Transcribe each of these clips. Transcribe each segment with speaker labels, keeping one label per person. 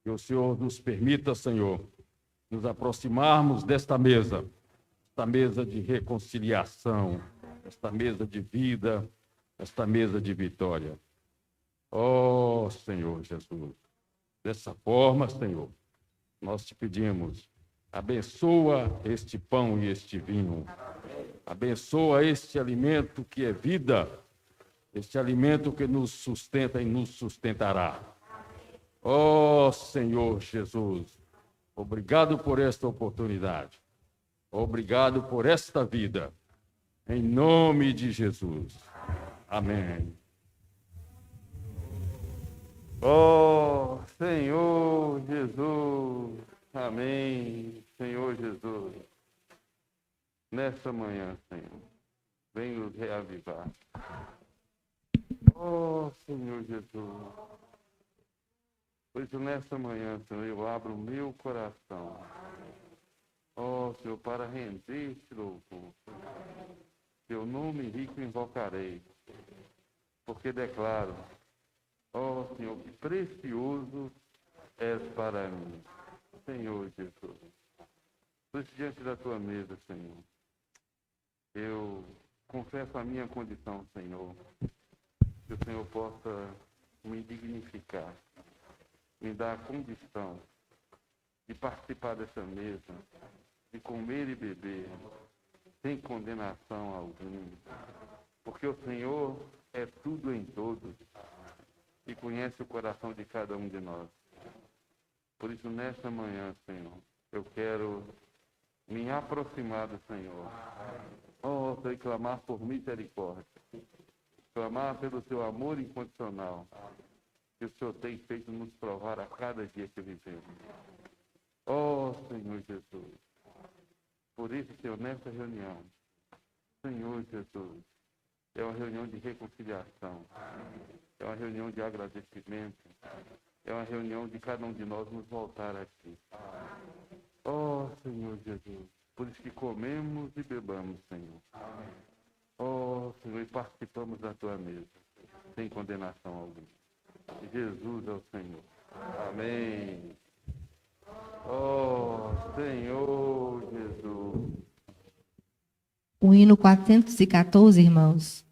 Speaker 1: Que o Senhor nos permita, Senhor, nos aproximarmos desta mesa de reconciliação, esta mesa de vida, esta mesa de vitória. Ó Senhor Jesus, dessa forma, Senhor, nós te pedimos, abençoa este pão e este vinho, abençoa este alimento que é vida, este alimento que nos sustenta e nos sustentará. Ó Senhor Jesus, obrigado por esta oportunidade, obrigado por esta vida, em nome de Jesus. Amém. Ó Senhor Jesus, amém, Senhor Jesus, nessa manhã, Senhor, vem nos reavivar. Ó Senhor Jesus, por isso nessa manhã, Senhor, eu abro o meu coração, ó Senhor, para render-te louvor. Teu nome rico invocarei, porque declaro, ó Senhor, que precioso és para mim, Senhor Jesus. Por isso, diante da tua mesa, Senhor, eu confesso a minha condição, Senhor, que o Senhor possa me dignificar, me dar a condição de participar dessa mesa, de comer e beber, sem condenação alguma, porque o Senhor é tudo em todos e conhece o coração de cada um de nós. Por isso, nesta manhã, Senhor, eu quero me aproximar do Senhor. Oh, Senhor, clamar por misericórdia, clamar pelo teu amor incondicional, que o Senhor tem feito nos provar a cada dia que vivemos. Oh, Senhor Jesus, por isso, Senhor, nessa reunião, Senhor Jesus, é uma reunião de reconciliação, é uma reunião de agradecimento, é uma reunião de cada um de nós nos voltar aqui. Oh, Senhor Jesus, por isso que comemos e bebamos, Senhor. Oh, Senhor, e participamos da tua mesa, sem condenação alguma. Jesus é o Senhor. Amém. Oh, Senhor Jesus.
Speaker 2: O hino 414, irmãos.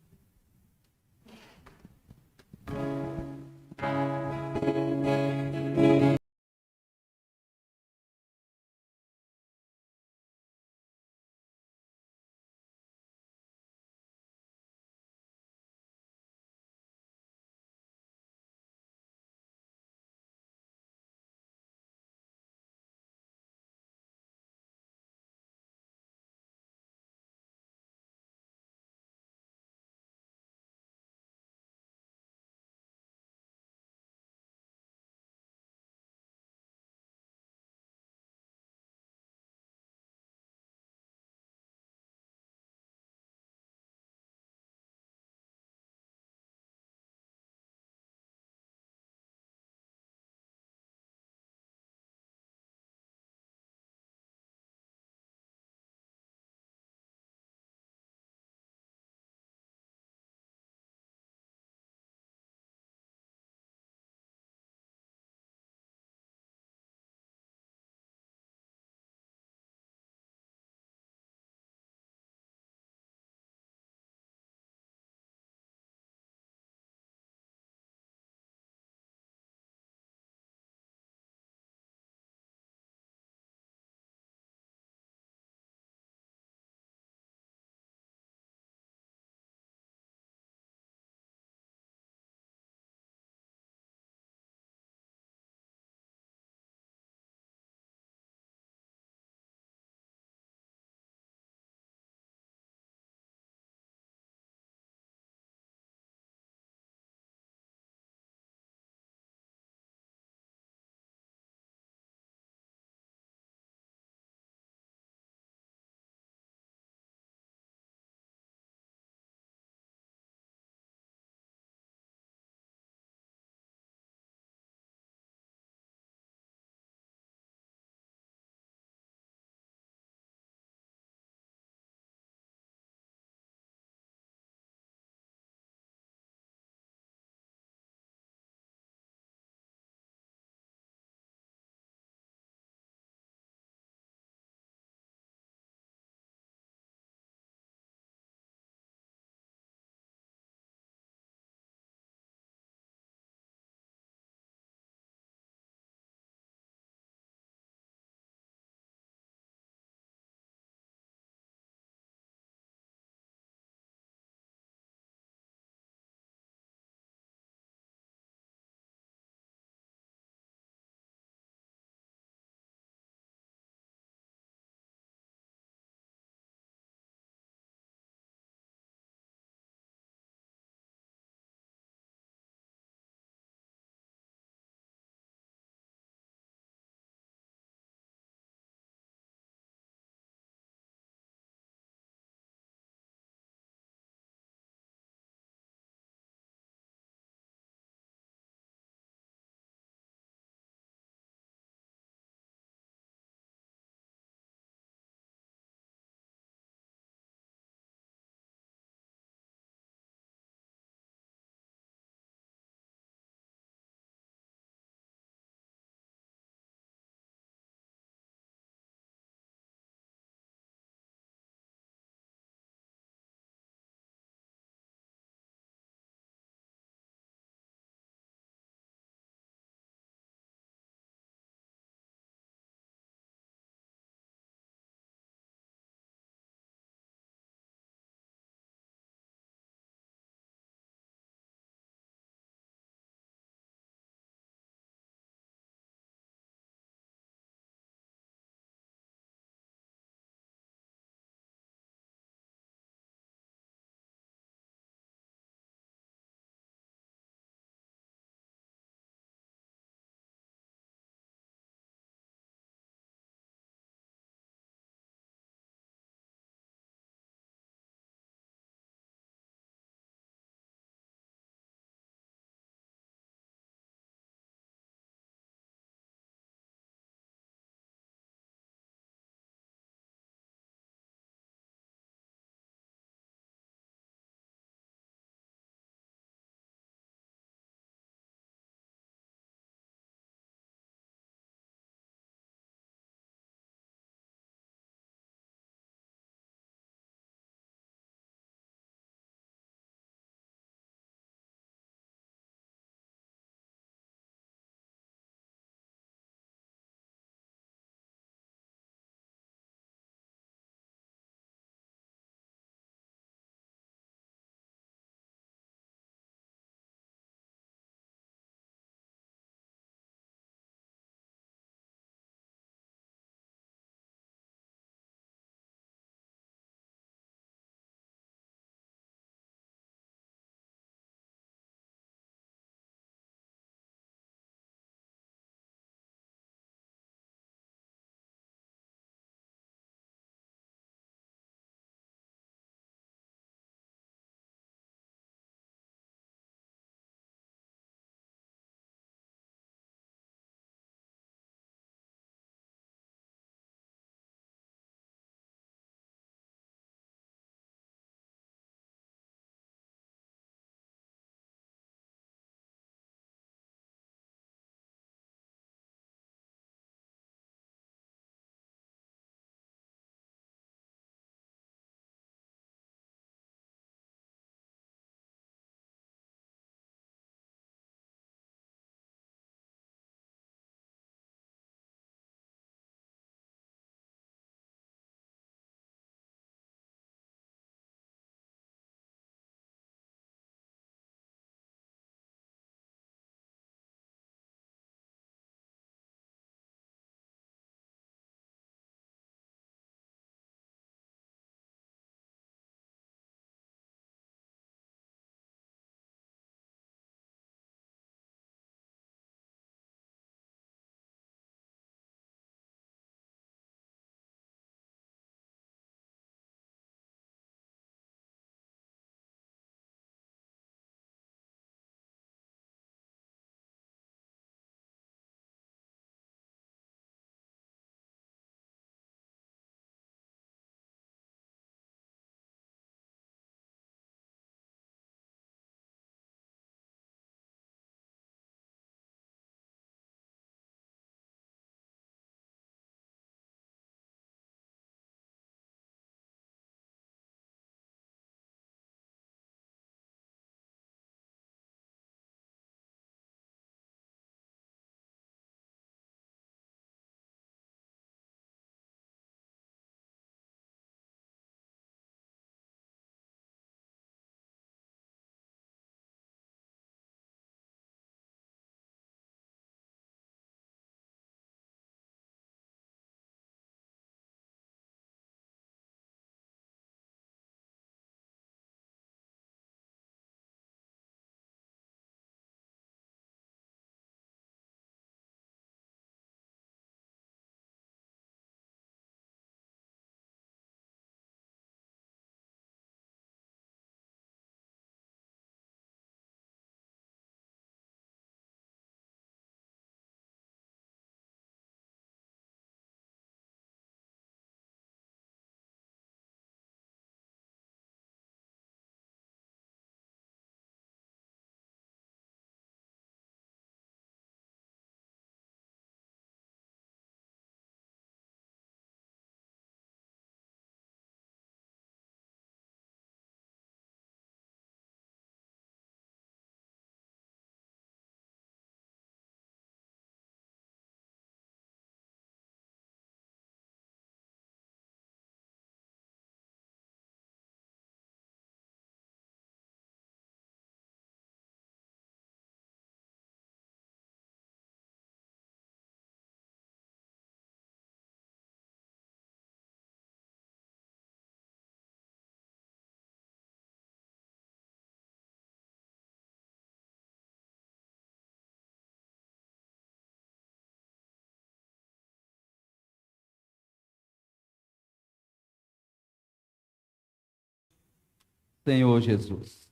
Speaker 3: Senhor Jesus.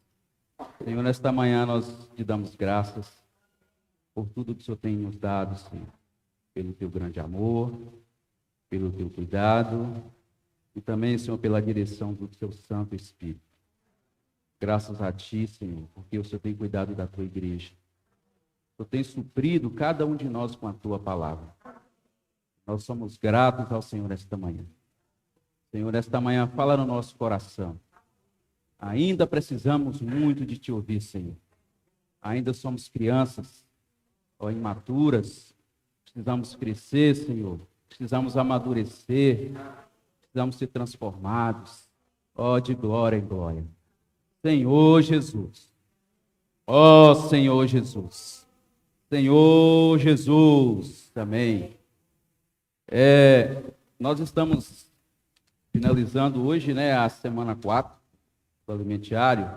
Speaker 3: Senhor, nesta manhã nós te damos graças por tudo que o Senhor tem nos dado, Senhor. Pelo teu grande amor, pelo teu cuidado e também, Senhor, pela direção do teu Santo Espírito. Graças a ti, Senhor, porque o Senhor tem cuidado da tua igreja. O Senhor tem suprido cada um de nós com a tua palavra. Nós somos gratos ao Senhor esta manhã. Senhor, esta manhã fala no nosso coração. Ainda precisamos muito de te ouvir, Senhor. Ainda somos crianças, ó, imaturas. Precisamos crescer, Senhor. Precisamos amadurecer. Precisamos ser transformados. Ó, de glória em glória. Senhor Jesus. Ó, Senhor Jesus. Senhor Jesus. Amém. Nós estamos finalizando hoje, né, a semana 4 do Alimentiário,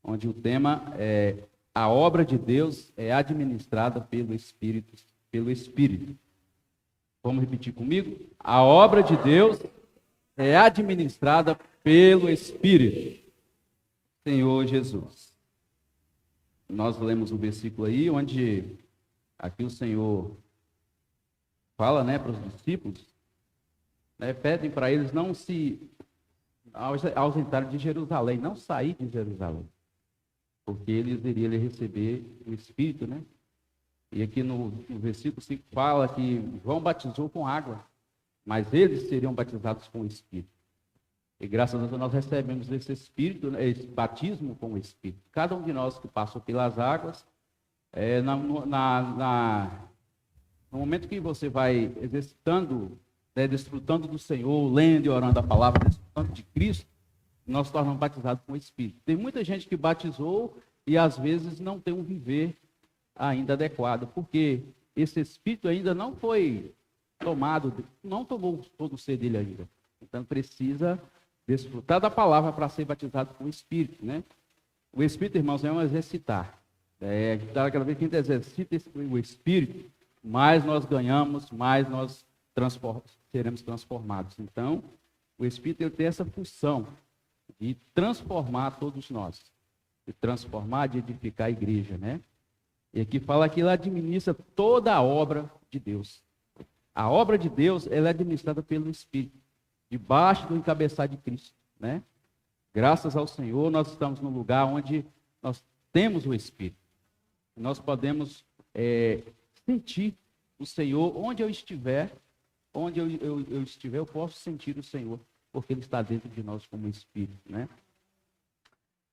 Speaker 3: onde o tema é a obra de Deus é administrada pelo Espírito. Vamos repetir comigo? A obra de Deus é administrada pelo Espírito. Senhor Jesus. Nós lemos o versículo aí, onde aqui o Senhor fala, né, para os discípulos, né, pedem para eles não se ausentarem de Jerusalém, não sair de Jerusalém, porque eles iriam receber o Espírito, né? E aqui no versículo 5 fala que João batizou com água, mas eles seriam batizados com o Espírito. E graças a Deus nós recebemos esse Espírito, esse batismo com o Espírito. Cada um de nós que passou pelas águas, no momento que você vai exercitando, né, desfrutando do Senhor, lendo e orando a palavra, desfrutando de Cristo, nós tornamos batizados com o Espírito. Tem muita gente que batizou e às vezes não tem um viver ainda adequado, porque esse Espírito ainda não foi tomado, não tomou todo o ser dele ainda. Então precisa desfrutar da palavra para ser batizado com o Espírito, né? O Espírito, irmãos, é um exercitar. Cada vez que a gente exercita o Espírito, mais nós ganhamos, mais nós seremos transformados. Então, o Espírito ele tem essa função de transformar todos nós, de transformar, de edificar a igreja, né? E aqui fala que ele administra toda a obra de Deus. A obra de Deus ela é administrada pelo Espírito, debaixo do encabeçado de Cristo, né? Graças ao Senhor, nós estamos num lugar onde nós temos o Espírito. Nós podemos sentir o Senhor onde eu estiver. Onde eu estiver, eu posso sentir o Senhor, porque Ele está dentro de nós como Espírito, né?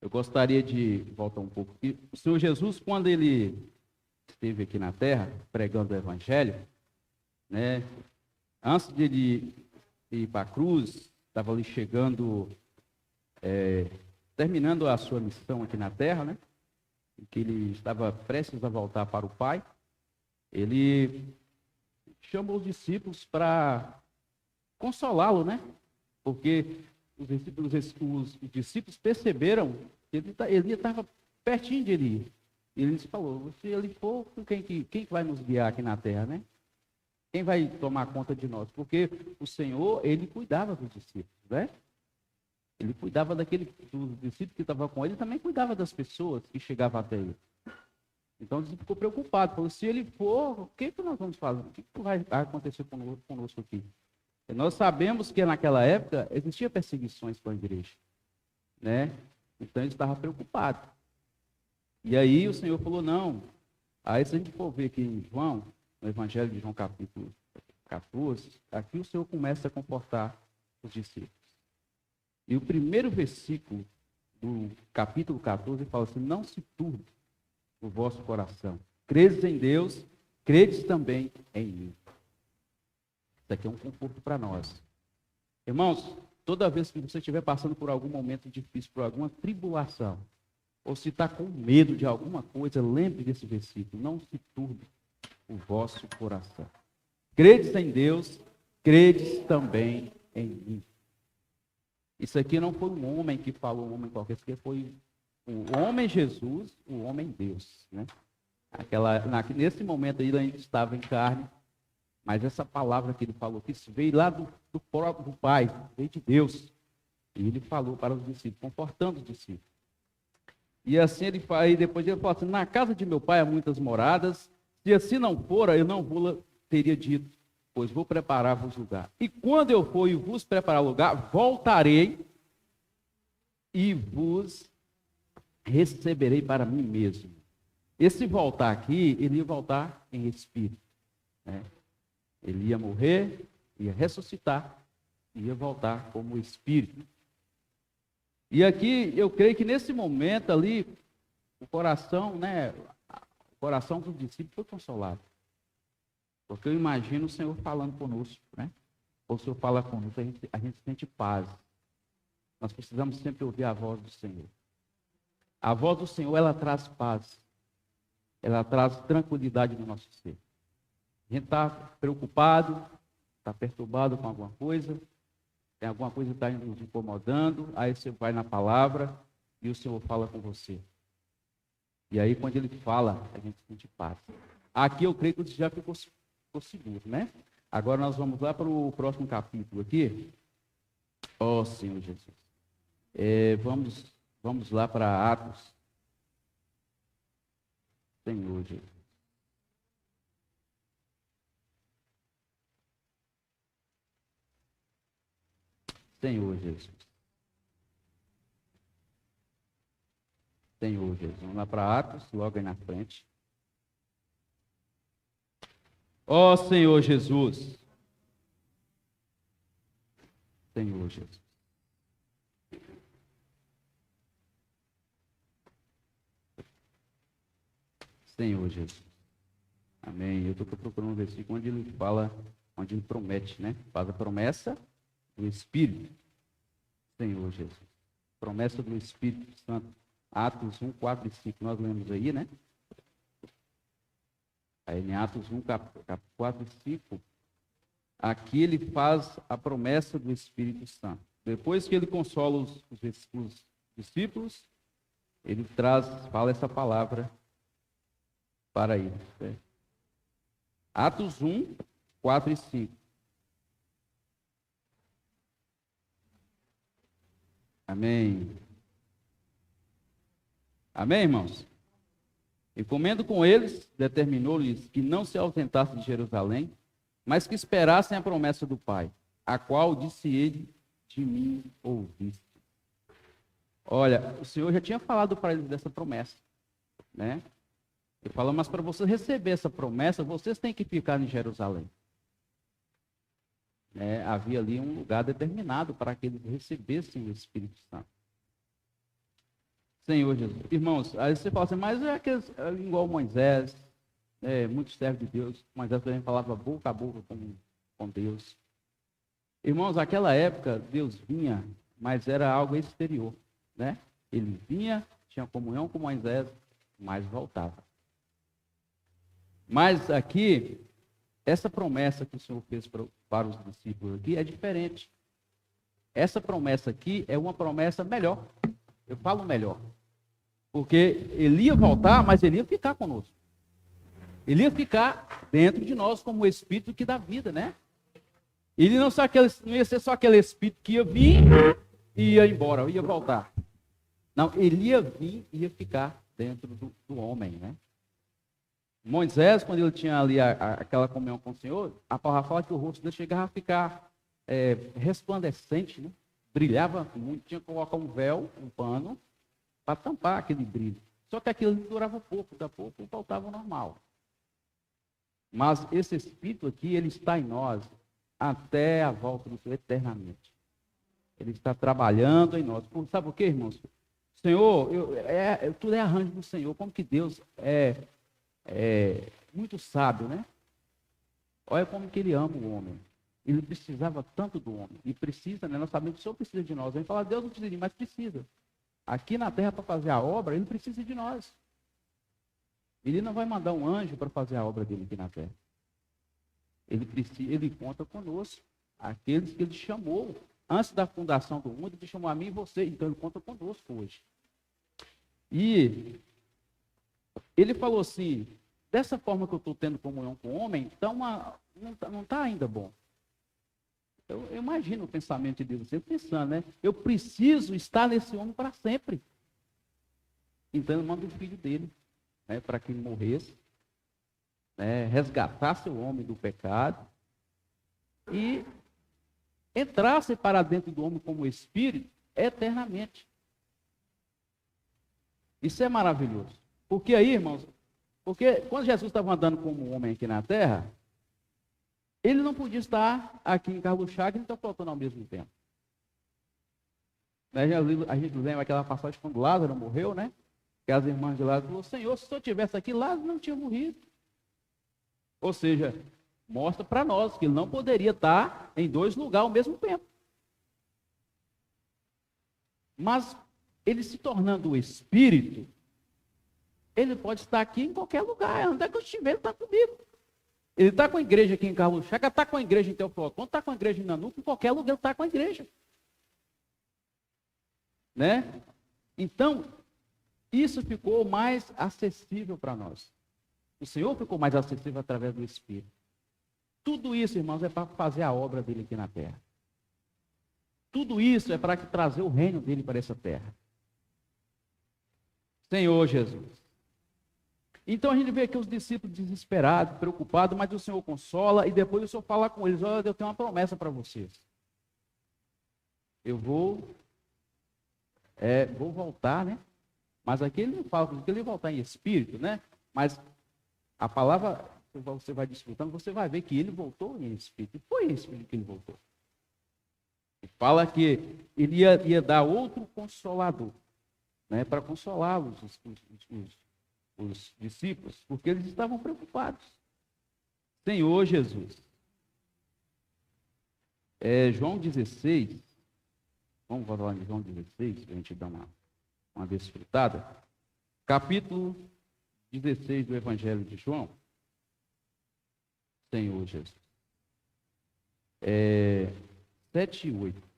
Speaker 3: Eu gostaria de voltar um pouco aqui. O Senhor Jesus, quando Ele esteve aqui na Terra, pregando o Evangelho, né? Antes de Ele ir para a cruz, estava ali chegando, terminando a sua missão aqui na Terra, né? Que Ele estava prestes a voltar para o Pai. Ele chamou os discípulos para consolá-lo, né? Porque os discípulos perceberam que ele estava pertinho de ele. E ele falou, se ele for, quem vai nos guiar aqui na terra, né? Quem vai tomar conta de nós? Porque o Senhor, ele cuidava dos discípulos, né? Ele cuidava dos discípulos que estavam com ele, também cuidava das pessoas que chegavam até ele. Então ele ficou preocupado, falou, se ele for, o que nós vamos fazer? O que vai acontecer conosco aqui? E nós sabemos que naquela época existia perseguições com a igreja, né? Então ele estava preocupado. E aí o Senhor falou, não. Aí se a gente for ver aqui em João, no Evangelho de João capítulo 14, aqui o Senhor começa a confortar os discípulos. E o primeiro versículo do capítulo 14 fala assim, não se turbe o vosso coração. Credes em Deus, credes também em mim. Isso aqui é um conforto para nós. Irmãos, toda vez que você estiver passando por algum momento difícil, por alguma tribulação, ou se está com medo de alguma coisa, lembre desse versículo. Não se turbe o vosso coração. Credes em Deus, credes também em mim. Isso aqui não foi um homem que falou, um homem qualquer, isso aqui foi o homem Jesus, o homem Deus, né? Nesse momento ele ainda estava em carne, mas essa palavra que ele falou, que isso veio lá do próprio Pai, veio de Deus. E ele falou para os discípulos, confortando os discípulos. E assim ele fala, e depois ele fala assim, na casa de meu pai há muitas moradas, se assim não fora, eu não vou teria dito, pois vou preparar-vos lugar. E quando eu for e vos preparar lugar, voltarei e vos receberei para mim mesmo. Esse voltar aqui, ele ia voltar em espírito, né? Ele ia morrer, ia ressuscitar, ia voltar como espírito. E aqui, eu creio que nesse momento ali, o coração, né, o coração dos discípulos foi consolado. Porque eu imagino o Senhor falando conosco, né? Ou o Senhor fala conosco, a gente sente paz. Nós precisamos sempre ouvir a voz do Senhor. A voz do Senhor, ela traz paz. Ela traz tranquilidade no nosso ser. A gente está preocupado, está perturbado com alguma coisa, tem alguma coisa que está nos incomodando, aí você vai na palavra e o Senhor fala com você. E aí, quando ele fala, a gente sente paz. Aqui eu creio que você já ficou seguro, né? Agora nós vamos lá para o próximo capítulo aqui. Ó Senhor Jesus. Vamos lá para Atos. Senhor Jesus. Senhor Jesus. Senhor Jesus. Vamos lá para Atos, logo aí na frente. Ó Senhor Jesus. Senhor Jesus. Senhor Jesus. Amém. Eu estou procurando um versículo onde ele fala, onde ele promete, né? Faz a promessa do Espírito. Senhor Jesus. Promessa do Espírito Santo. Atos 1, 4 e 5. Nós lemos aí, né? Aí em Atos 1, 4 e 5. Aqui ele faz a promessa do Espírito Santo. Depois que ele consola os discípulos, ele fala essa palavra para eles. Né? Atos 1, 4 e 5. Amém. Amém, irmãos? E comendo com eles, determinou-lhes que não se ausentassem de Jerusalém, mas que esperassem a promessa do Pai, a qual disse ele, de mim ouviste. Olha, o Senhor já tinha falado para eles dessa promessa, né? Ele falou, mas para você receber essa promessa, vocês têm que ficar em Jerusalém. Havia ali um lugar determinado para que eles recebessem o Espírito Santo. Senhor Jesus. Irmãos, aí você fala assim, mas é igual Moisés, muitos servos de Deus, Moisés também falava boca a boca com Deus. Irmãos, naquela época, Deus vinha, mas era algo exterior, né? Ele vinha, tinha comunhão com Moisés, mas voltava. Mas aqui, essa promessa que o Senhor fez para os discípulos aqui é diferente. Essa promessa aqui é uma promessa melhor. Eu falo melhor. Porque ele ia voltar, mas ele ia ficar conosco. Ele ia ficar dentro de nós como o Espírito que dá vida, né? Ele não ia ser só aquele Espírito que ia vir e ia embora, ia voltar. Não, ele ia vir e ia ficar dentro do homem, né? Moisés, quando ele tinha ali aquela comunhão com o Senhor, a palavra fala que o rosto dele chegava a ficar resplandecente, né? Brilhava muito, tinha que colocar um véu, um pano, para tampar aquele brilho. Só que aquilo durava pouco, da pouco voltava ao normal. Mas esse Espírito aqui, ele está em nós até a volta do Senhor eternamente. Ele está trabalhando em nós. Sabe por quê, irmãos? Senhor, tudo é arranjo do Senhor. Como que Deus é muito sábio, né? Olha como que ele ama o homem. Ele precisava tanto do homem. E precisa, né? Nós sabemos que o Senhor precisa de nós. A gente fala, Deus não precisa de mim, mas precisa. Aqui na terra, para fazer a obra, ele precisa de nós. Ele não vai mandar um anjo para fazer a obra dele aqui na terra. Ele conta conosco. Aqueles que ele chamou. Antes da fundação do mundo, ele chamou a mim e você. Então, ele conta conosco hoje. E ele falou assim, dessa forma que eu estou tendo comunhão com o homem, então não está ainda bom. Eu imagino o pensamento de Deus, sempre pensando, né? Eu preciso estar nesse homem para sempre. Então ele manda o filho dele, né, para que ele morresse, né, resgatasse o homem do pecado e entrasse para dentro do homem como espírito eternamente. Isso é maravilhoso. Porque aí, irmãos, porque quando Jesus estava andando como homem aqui na terra, ele não podia estar aqui em Carlos Chagas e então flotando ao mesmo tempo. A gente lembra aquela passagem quando Lázaro morreu, né? Que as irmãs de Lázaro falaram, Senhor, se eu estivesse aqui, Lázaro não tinha morrido. Ou seja, mostra para nós que ele não poderia estar em dois lugares ao mesmo tempo. Mas ele se tornando o Espírito, ele pode estar aqui em qualquer lugar. Onde é que eu estiver, ele está comigo. Ele está com a igreja aqui em Carlos Chagas, está com a igreja em Teoflotão, está com a igreja em Nanuco, em qualquer lugar ele está com a igreja. Né? Então, isso ficou mais acessível para nós. O Senhor ficou mais acessível através do Espírito. Tudo isso, irmãos, é para fazer a obra dele aqui na terra. Tudo isso é para trazer o reino dele para essa terra. Senhor Jesus. Então a gente vê aqui os discípulos desesperados, preocupados, mas o Senhor consola e depois o Senhor fala com eles, olha, eu tenho uma promessa para vocês. Eu vou voltar, né? Mas aqui ele não fala que ele vai voltar em espírito, né? Mas a palavra, você vai desfrutando, você vai ver que ele voltou em espírito. E foi em espírito que ele voltou. E fala que ele ia dar outro consolador, né? Para consolar os discípulos, porque eles estavam preocupados. Senhor Jesus. João 16, vamos voltar lá em João 16, para a gente dar uma desfrutada. Capítulo 16 do Evangelho de João. Senhor Jesus. 7 e 8.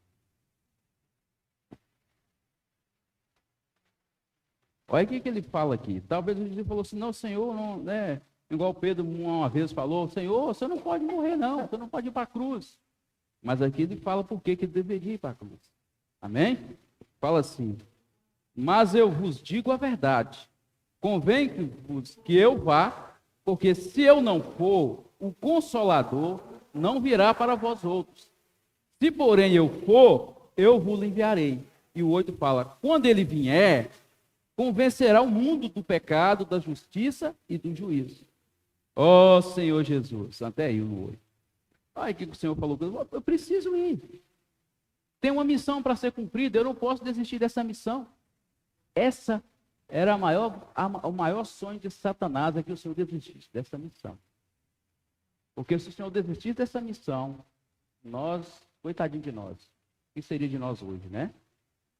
Speaker 3: Olha o que ele fala aqui. Talvez o discípulo falou assim, não, Senhor, não, né? Igual Pedro uma vez falou, Senhor, você não pode morrer não, você não pode ir para a cruz. Mas aqui ele fala por que ele deveria ir para a cruz. Amém? Fala assim, mas eu vos digo a verdade, convém-vos que eu vá, porque se eu não for, o Consolador não virá para vós outros. Se porém eu for, eu vos enviarei. E o 8 fala, quando ele vier, convencerá o mundo do pecado, da justiça e do juízo. Ó Senhor Jesus, até aí no 8. Olha o que o Senhor falou, eu preciso ir. Tem uma missão para ser cumprida, eu não posso desistir dessa missão. Essa era o maior sonho de Satanás, é que o Senhor desistisse dessa missão. Porque se o Senhor desistisse dessa missão, coitadinho de nós, o que seria de nós hoje, né?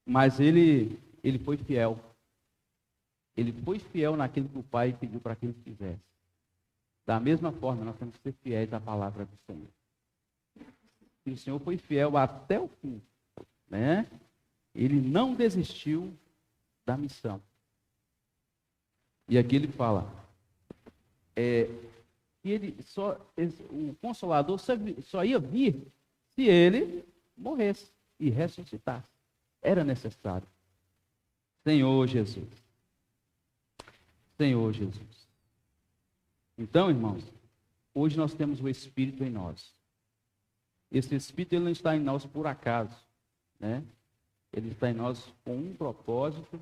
Speaker 3: Mas ele foi fiel. Ele foi fiel naquilo que o Pai pediu para que ele fizesse. Da mesma forma, nós temos que ser fiéis à palavra do Senhor. E o Senhor foi fiel até o fim, né? Ele não desistiu da missão. E aqui ele fala, o Consolador só ia vir se ele morresse e ressuscitasse. Era necessário. Senhor Jesus. Senhor Jesus. Então, irmãos, hoje nós temos o Espírito em nós. Esse Espírito ele não está em nós por acaso, né? Ele está em nós com um propósito,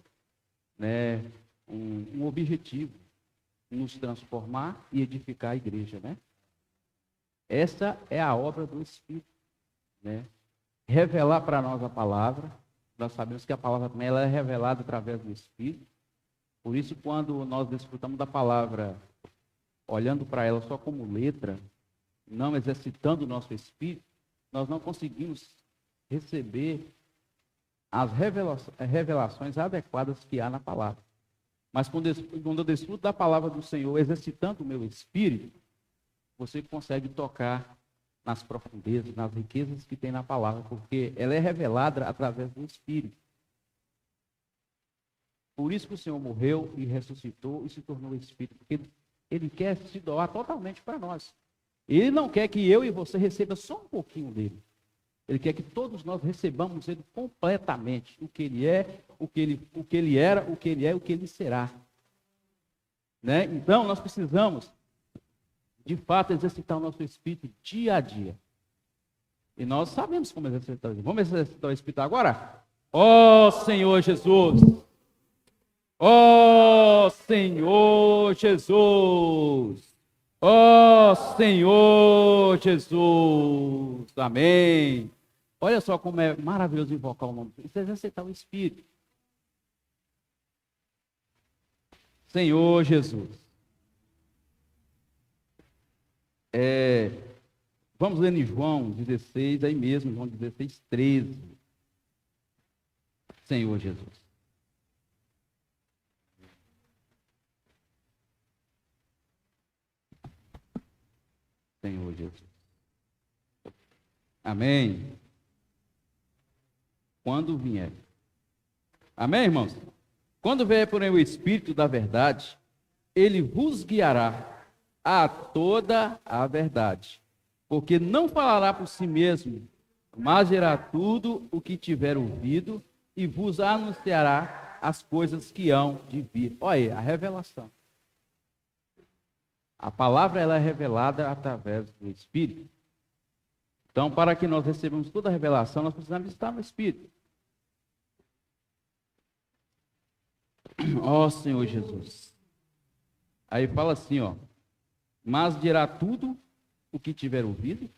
Speaker 3: né? Um objetivo, nos transformar e edificar a igreja, né? Essa é a obra do Espírito, né? Revelar para nós a palavra. Nós sabemos que a palavra também ela é revelada através do Espírito. Por isso, quando nós desfrutamos da palavra, olhando para ela só como letra, não exercitando o nosso espírito, nós não conseguimos receber as revelações adequadas que há na palavra. Mas quando eu desfruto da palavra do Senhor, exercitando o meu espírito, você consegue tocar nas profundezas, nas riquezas que tem na palavra, porque ela é revelada através do Espírito. Por isso que o Senhor morreu e ressuscitou e se tornou Espírito, porque Ele quer se doar totalmente para nós. Ele não quer que eu e você receba só um pouquinho dele. Ele quer que todos nós recebamos Ele completamente. O que Ele é, o que Ele era, o que Ele é, o que Ele será. Né? Então, nós precisamos, de fato, exercitar o nosso espírito dia a dia. E nós sabemos como exercitar o espírito. Vamos exercitar o espírito agora? Ó Senhor Jesus! Ó Senhor Jesus! Ó Senhor Jesus! Amém! Olha só como é maravilhoso invocar o nome de Deus. Isso é exercitar o espírito. Senhor Jesus. Vamos ler em João 16, aí mesmo, João 16, 13. Senhor Jesus. Senhor Jesus. Amém. Quando vier. Amém, irmãos? Quando vier, porém, o Espírito da verdade, ele vos guiará a toda a verdade. Porque não falará por si mesmo, mas dirá tudo o que tiver ouvido e vos anunciará as coisas que hão de vir. Olha aí, a revelação. A palavra ela é revelada através do Espírito. Então, para que nós recebamos toda a revelação, nós precisamos estar no Espírito. Ó Senhor Jesus. Aí fala assim, ó. Mas dirá tudo o que tiver ouvido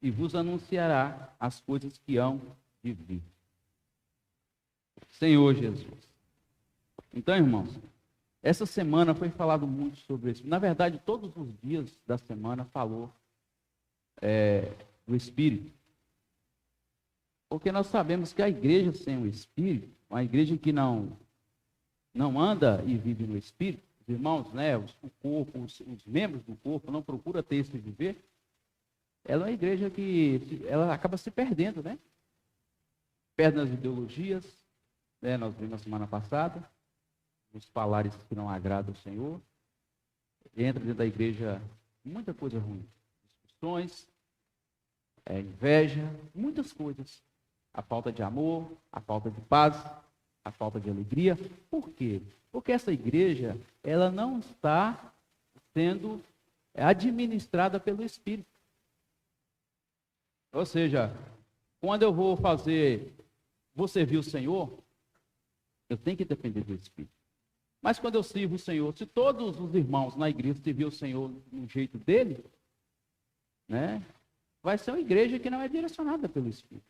Speaker 3: e vos anunciará as coisas que hão de vir. Senhor Jesus. Então, irmãos, essa semana foi falado muito sobre isso. Na verdade, todos os dias da semana falou do Espírito. Porque nós sabemos que a igreja sem o Espírito, uma igreja que não anda e vive no Espírito, os irmãos, né, o corpo, os membros do corpo não procura ter esse viver, ela é uma igreja que ela acaba se perdendo, né? Perde nas ideologias, né, nós vimos na semana passada, os falares que não agradam ao Senhor, entra dentro da igreja muita coisa ruim, discussões, inveja, muitas coisas, a falta de amor, a falta de paz, a falta de alegria. Por quê? Porque essa igreja, ela não está sendo administrada pelo Espírito. Ou seja, quando eu vou servir o Senhor, eu tenho que depender do Espírito. Mas quando eu sirvo o Senhor, se todos os irmãos na igreja servirem o Senhor do jeito dele, né, vai ser uma igreja que não é direcionada pelo Espírito.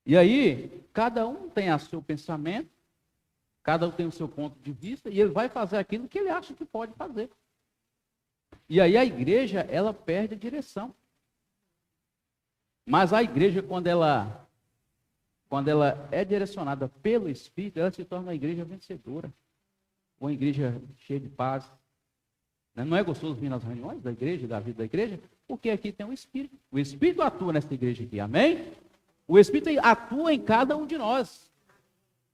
Speaker 3: E aí, cada um tem o seu pensamento, cada um tem o seu ponto de vista, e ele vai fazer aquilo que ele acha que pode fazer. E aí a igreja, ela perde a direção. Mas a igreja, quando ela é direcionada pelo Espírito, ela se torna uma igreja vencedora. Uma igreja cheia de paz. Não é gostoso vir nas reuniões da igreja, da vida da igreja? Porque aqui tem o Espírito. O Espírito atua nessa igreja aqui, amém? O Espírito atua em cada um de nós.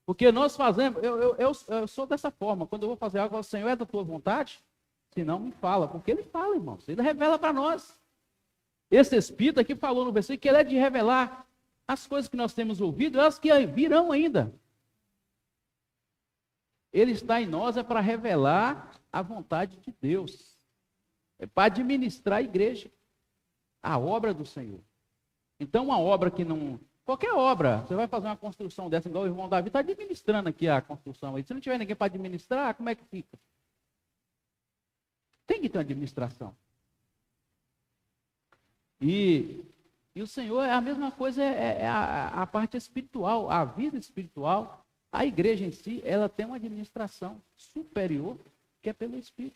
Speaker 3: Porque nós fazemos, eu sou dessa forma, quando eu vou fazer algo, o Senhor, é da tua vontade? Se não, me fala. Porque ele fala, irmãos, ele revela para nós. Esse Espírito aqui falou no versículo que ele é de revelar as coisas que nós temos ouvido, elas que virão ainda. Ele está em nós, é para revelar a vontade de Deus. É para administrar a igreja, a obra do Senhor. Então, uma obra que não... Qualquer obra, você vai fazer uma construção dessa, igual o irmão Davi está administrando aqui a construção. Se não tiver ninguém para administrar, como é que fica? Tem que ter uma administração. E o Senhor é a mesma coisa, a parte espiritual, a vida espiritual. A igreja em si, ela tem uma administração superior, que é pelo Espírito.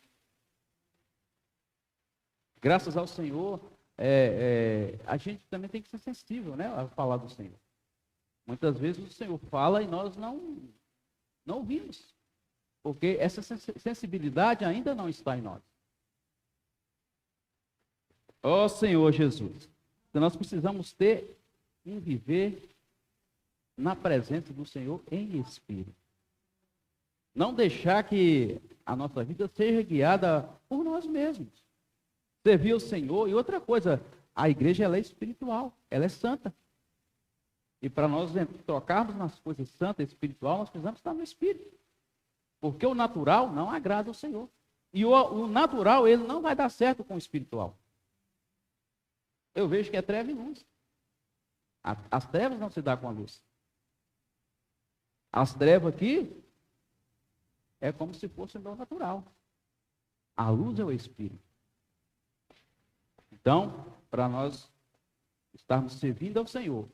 Speaker 3: Graças ao Senhor, a gente também tem que ser sensível, né, a falar do Senhor. Muitas vezes o Senhor fala e nós não ouvimos, porque essa sensibilidade ainda não está em nós. Ó Senhor Jesus, então nós precisamos ter um viver na presença do Senhor em Espírito. Não deixar que a nossa vida seja guiada por nós mesmos. Servir o Senhor. E outra coisa, A igreja, ela é espiritual, ela é santa. E para nós trocarmos nas coisas santas e espiritual, nós precisamos estar no espírito. Porque o natural não agrada ao Senhor. E o natural, ele não vai dar certo com o espiritual. Eu vejo que é treva e luz. As trevas não se dão com a luz. As trevas aqui é como se fosse o natural. A luz é o espírito. Então, para nós estarmos servindo ao Senhor,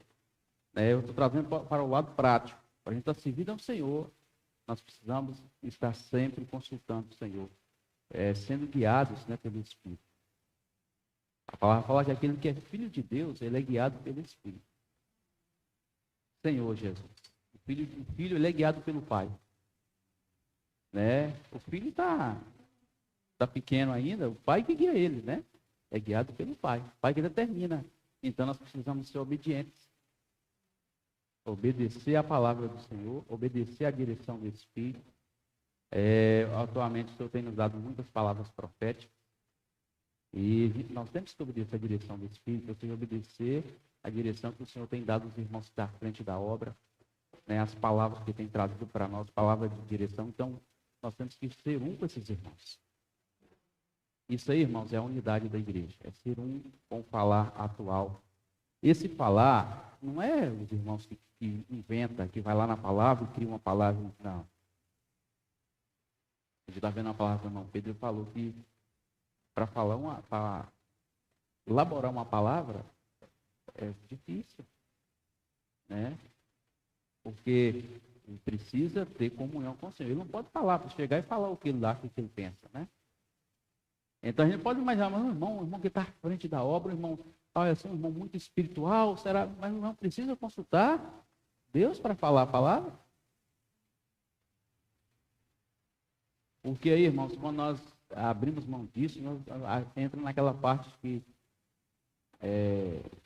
Speaker 3: eu estou trazendo para o lado prático. Para a gente estar servindo ao Senhor, nós precisamos estar sempre consultando o Senhor, sendo guiados, pelo Espírito. A palavra fala que aquele que é filho de Deus, ele é guiado pelo Espírito. Senhor Jesus. O filho ele é guiado pelo Pai. O filho está pequeno ainda, o Pai que guia ele, É guiado pelo Pai. O Pai que determina. Então nós precisamos ser obedientes. Obedecer a palavra do Senhor, obedecer a direção do Espírito. Atualmente o Senhor tem nos dado muitas palavras proféticas. E nós temos que obedecer a direção do Espírito, eu tenho que obedecer a direção que o Senhor tem dado aos irmãos da frente da obra, as palavras que tem trazido para nós, palavras de direção. Então, nós temos que ser um com esses irmãos. Isso aí, irmãos, é a unidade da igreja, é ser um com o falar atual. Esse falar não é os irmãos que inventam, que vai lá na palavra e cria uma palavra, não. A gente está vendo a palavra do irmão Pedro, falou que para elaborar uma palavra é difícil, Porque ele precisa ter comunhão com o Senhor. Ele não pode falar, para chegar e falar o que ele acha, o que ele pensa, Então a gente pode imaginar, mas o irmão que está à frente da obra, o irmão, é um irmão muito espiritual, será? Mas o irmão precisa consultar Deus para falar a palavra? Porque aí, irmãos, quando nós abrimos mão disso, nós entramos naquela parte que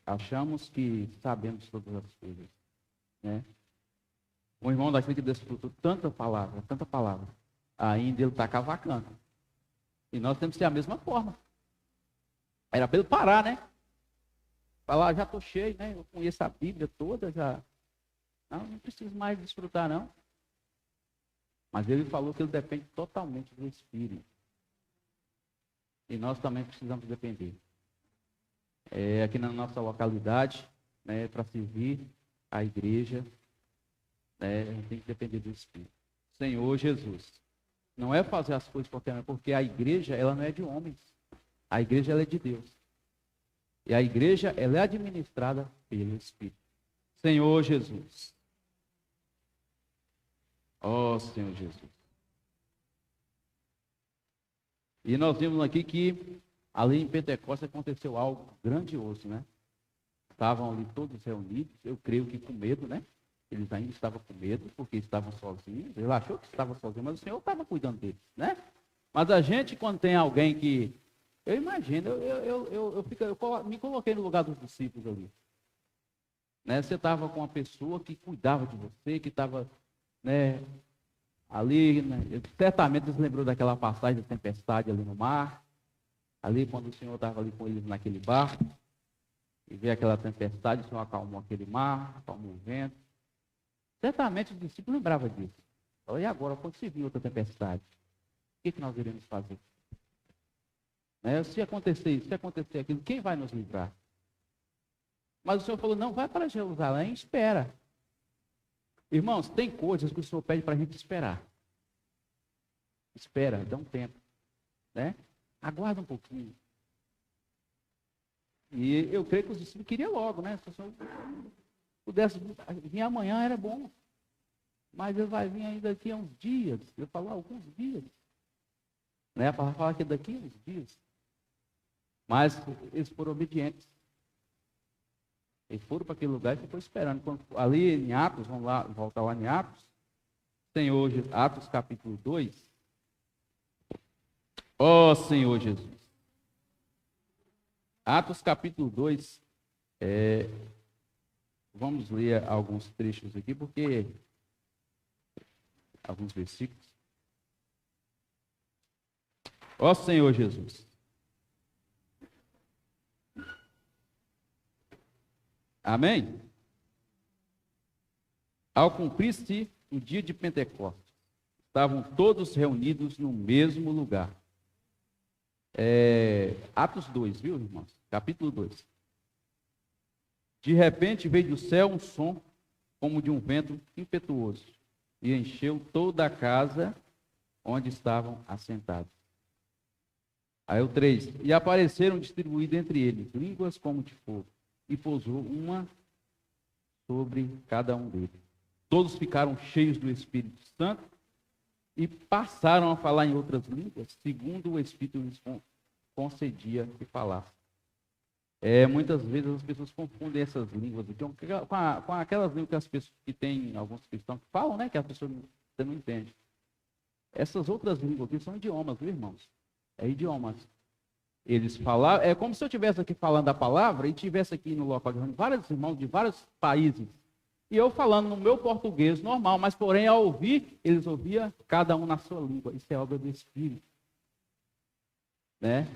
Speaker 3: achamos que sabemos todas as coisas, O irmão daquele que desfrutou tanta palavra, ainda ele está cavacando. E nós temos que ser a mesma forma. Era para ele parar, Falar, já estou cheio, Eu conheço a Bíblia toda, já. Não preciso mais desfrutar, não. Mas ele falou que ele depende totalmente do Espírito. E nós também precisamos depender. Aqui na nossa localidade, para servir a igreja, a gente tem que depender do Espírito. Senhor Jesus. Não é fazer as coisas porque a igreja, ela não é de homens. A igreja, ela é de Deus. E a igreja, ela é administrada pelo Espírito. Senhor Jesus. Ó Senhor Jesus. E nós vimos aqui que ali em Pentecostes aconteceu algo grandioso, Estavam ali todos reunidos, eu creio que com medo, Eles ainda estavam com medo, porque estavam sozinhos. Ele achou que estava sozinho, mas o Senhor estava cuidando deles, Mas a gente, quando tem alguém que... Eu imagino, eu me coloquei no lugar dos discípulos ali. Você estava com uma pessoa que cuidava de você, que estava, ali, certamente eles lembrou daquela passagem da tempestade ali no mar. Ali, quando o Senhor estava ali com eles naquele barco, e veio aquela tempestade, o Senhor acalmou aquele mar, acalmou o vento. Certamente os discípulos lembravam disso. E agora, quando se vir outra tempestade, o que nós iremos fazer? Se acontecer isso, se acontecer aquilo, quem vai nos livrar? Mas o Senhor falou, não, vai para Jerusalém e espera. Irmãos, tem coisas que o Senhor pede para a gente esperar. Espera, dá um tempo. Aguarda um pouquinho. E eu creio que os discípulos queriam logo, Se o Senhor pudesse vir amanhã, era bom. Mas ele vai vir ainda daqui a uns dias. Eu falo, alguns dias. A palavra fala que daqui a uns dias. Mas eles foram obedientes. Eles foram para aquele lugar e ficou esperando. Ali em Atos, vamos lá, voltar lá em Atos. Senhor, Atos capítulo 2. Ó Senhor Jesus. Atos capítulo 2. Vamos ler alguns trechos aqui, porque alguns versículos. Ó Senhor Jesus. Amém? Ao cumprir-se o dia de Pentecostes, estavam todos reunidos no mesmo lugar. Atos 2, viu, irmãos? Capítulo 2. De repente veio do céu um som como de um vento impetuoso e encheu toda a casa onde estavam assentados. Aí o 3. E apareceram distribuídas entre eles línguas como de fogo, e pousou uma sobre cada um deles. Todos ficaram cheios do Espírito Santo e passaram a falar em outras línguas, segundo o Espírito lhes concedia que falassem. Muitas vezes as pessoas confundem essas línguas com aquelas línguas que as pessoas que tem alguns cristãos que falam, né? Que a pessoa você não entende. Essas outras línguas aqui são idiomas, viu, irmãos? Idiomas. Eles falavam, é como se eu estivesse aqui falando a palavra e estivesse aqui no local de vários irmãos de vários países. E eu falando no meu português normal, mas porém ao ouvir, eles ouviam cada um na sua língua. Isso é obra do Espírito. Né?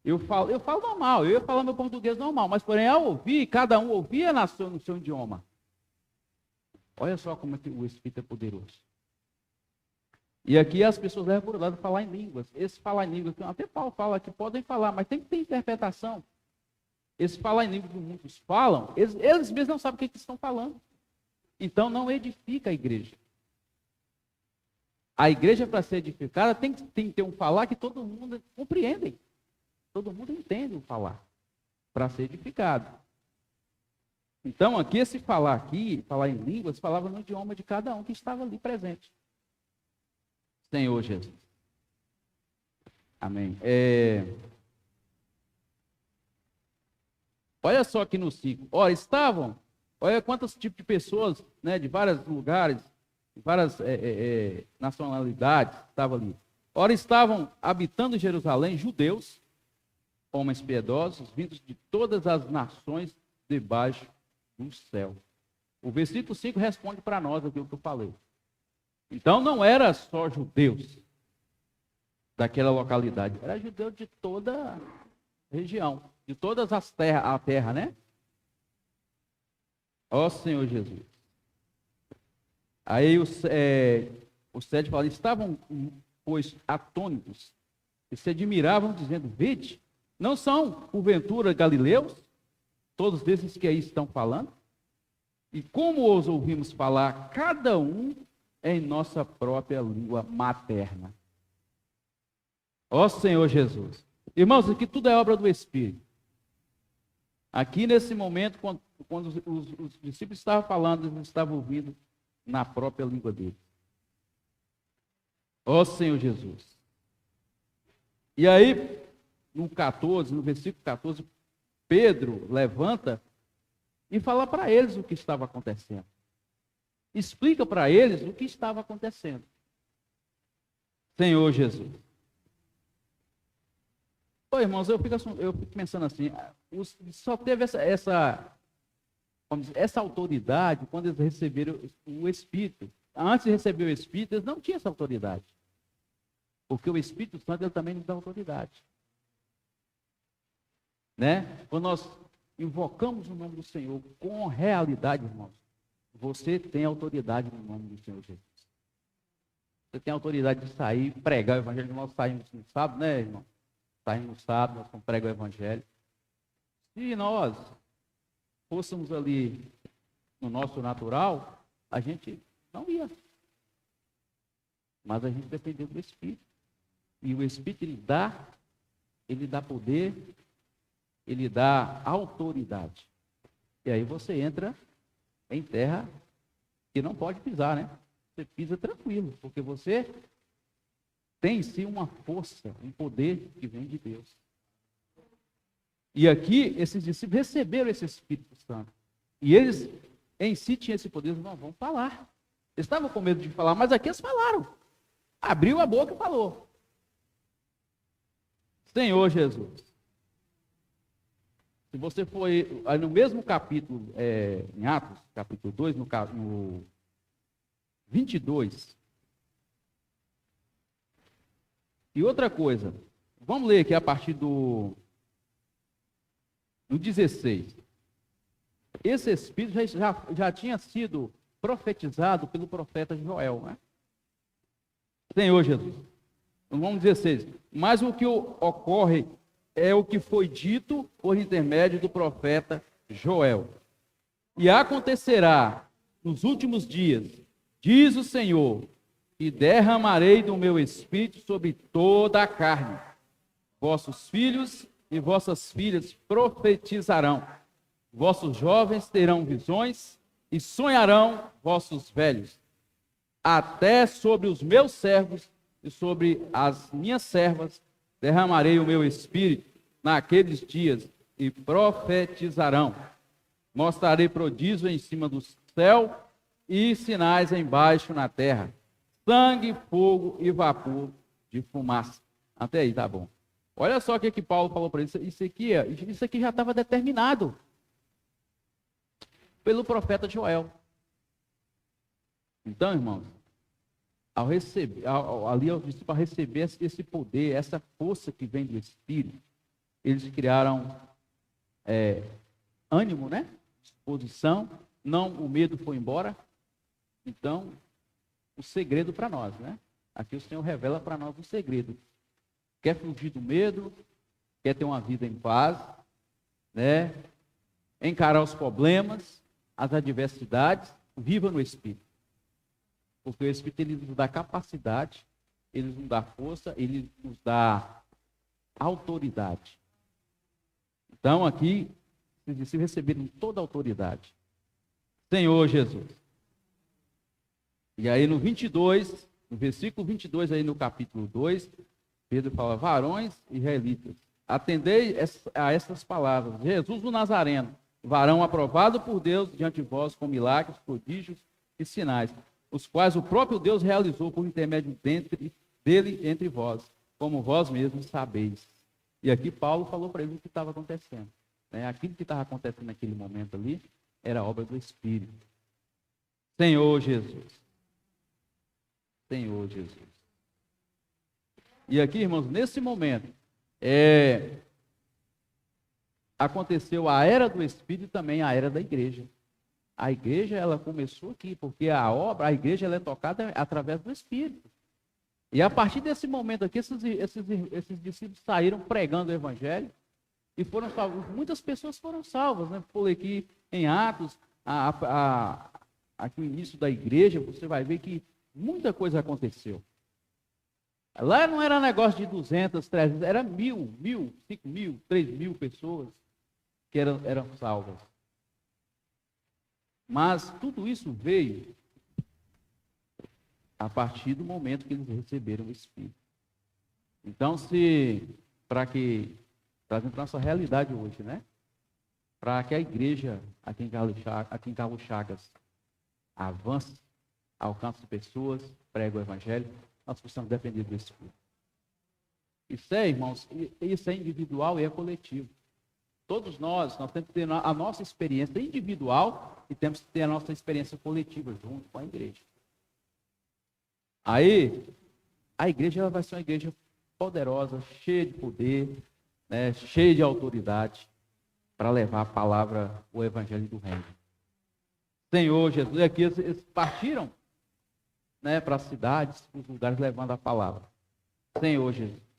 Speaker 3: Eu falo normal, eu ia falar meu português normal, mas porém ao ouvir, cada um ouvia no seu idioma. Olha só como é que o Espírito é poderoso. E aqui as pessoas levam por lado falar em línguas. Esse falar em línguas, até Paulo fala que podem falar, mas tem que ter interpretação. Esse falar em línguas que muitos falam, eles mesmos não sabem o que estão falando. Então não edifica a igreja. A igreja, para ser edificada, tem que ter um falar que todo mundo compreende. Todo mundo entende o falar para ser edificado. Então, aqui, esse falar em línguas, falava no idioma de cada um que estava ali presente. Senhor Jesus. Amém. Olha só aqui no 5. Olha quantos tipos de pessoas, né, de vários lugares, de várias nacionalidades estavam ali. Ora, estavam habitando em Jerusalém judeus, homens piedosos, vindos de todas as nações debaixo do céu. O versículo 5 responde para nós aquilo que eu falei. Então não era só judeus daquela localidade, era judeu de toda a região, de todas as terras, a terra, né? Ó Senhor Jesus. Aí o 7 fala, estavam, pois, atônitos, e se admiravam, dizendo, vede, não são, porventura, galileus, todos esses que aí estão falando? E como os ouvimos falar, cada um em nossa própria língua materna. Ó Senhor Jesus. Irmãos, aqui tudo é obra do Espírito. Aqui nesse momento, quando os discípulos estavam falando, eles estavam ouvindo na própria língua deles. Ó Senhor Jesus. E aí, no versículo 14, Pedro levanta e fala para eles o que estava acontecendo. Explica para eles o que estava acontecendo. Senhor Jesus. Irmãos, eu fico pensando assim, só teve essa autoridade quando eles receberam o Espírito. Antes de receber o Espírito, eles não tinham essa autoridade. Porque o Espírito Santo ele também nos dá autoridade. Né? Quando nós invocamos o nome do Senhor com realidade, irmãos, você tem autoridade no nome do Senhor Jesus. Você tem autoridade de sair, pregar o evangelho. Nós saímos no sábado, né, irmão? Saímos no sábado, nós vamos pregar o evangelho. Se nós fôssemos ali no nosso natural, a gente não ia. Mas a gente dependeu do Espírito. E o Espírito, ele dá poder, ele dá autoridade. E aí você entra em terra que não pode pisar, né? Você pisa tranquilo, porque você tem em si uma força, um poder que vem de Deus. E aqui, esses discípulos receberam esse Espírito Santo. E eles, em si, tinham esse poder, não vão falar. Eles estavam com medo de falar, mas aqui eles falaram. Abriu a boca e falou. Senhor Jesus. Se você for no mesmo capítulo, em Atos, capítulo 2, no 22. E outra coisa, vamos ler aqui a partir do 16. esse espírito já tinha sido profetizado pelo profeta Joel, né? Senhor Jesus. Vamos 16. Mas o que ocorre é o que foi dito por intermédio do profeta Joel. E acontecerá nos últimos dias, diz o Senhor, que derramarei do meu espírito sobre toda a carne. Vossos filhos e vossas filhas profetizarão. Vossos jovens terão visões e sonharão vossos velhos. Até sobre os meus servos e sobre as minhas servas derramarei o meu espírito naqueles dias e profetizarão. Mostrarei prodígio em cima do céu e sinais embaixo na terra. Sangue, fogo e vapor de fumaça. Até aí, tá bom. Olha só o que Paulo falou para ele. Isso aqui já estava determinado pelo profeta Joel. Então, irmãos, ao receber esse poder, essa força que vem do Espírito, eles criaram ânimo, né? Disposição. Não, o medo foi embora. Então, o segredo para nós, né? Aqui o Senhor revela para nós o segredo. Quer fugir do medo, quer ter uma vida em paz, né? Encarar os problemas, as adversidades, viva no Espírito. Porque o Espírito ele nos dá capacidade, ele nos dá força, ele nos dá autoridade. Então aqui, se receberam toda a autoridade. Senhor Jesus. E aí no 22, no versículo 22 aí no capítulo 2, Pedro fala, varões israelitas, atendei a essas palavras. Jesus o Nazareno, varão aprovado por Deus diante de vós com milagres, prodígios e sinais, os quais o próprio Deus realizou por intermédio dele entre vós, como vós mesmos sabeis. E aqui Paulo falou para ele o que estava acontecendo. Né? Aquilo que estava acontecendo naquele momento ali era obra do Espírito. Senhor Jesus. Senhor Jesus. E aqui, irmãos, nesse momento, aconteceu a era do Espírito e também a era da igreja. A igreja, ela começou aqui, porque a igreja ela é tocada através do Espírito. E a partir desse momento aqui, esses discípulos saíram pregando o Evangelho e foram salvos. Muitas pessoas foram salvas, né? Por aqui em Atos, aqui no início da igreja, você vai ver que muita coisa aconteceu. Lá não era negócio de 200, 300, era 1.000, 5.000, 3.000 pessoas que eram salvas. Mas tudo isso veio a partir do momento que eles receberam o Espírito. Então, trazendo para a nossa realidade hoje, né? Para que a igreja aqui em Carlos Chagas avance, alcance pessoas, pregue o Evangelho, nós precisamos depender do Espírito. Isso irmãos, isso é individual e é coletivo. Todos nós temos que ter a nossa experiência individual e temos que ter a nossa experiência coletiva junto com a igreja. Aí, a igreja ela vai ser uma igreja poderosa, cheia de poder, né, cheia de autoridade, para levar a palavra, o Evangelho do Reino. Senhor Jesus, e aqui eles partiram, né, para as cidades, para os lugares, levando a palavra. Senhor Jesus.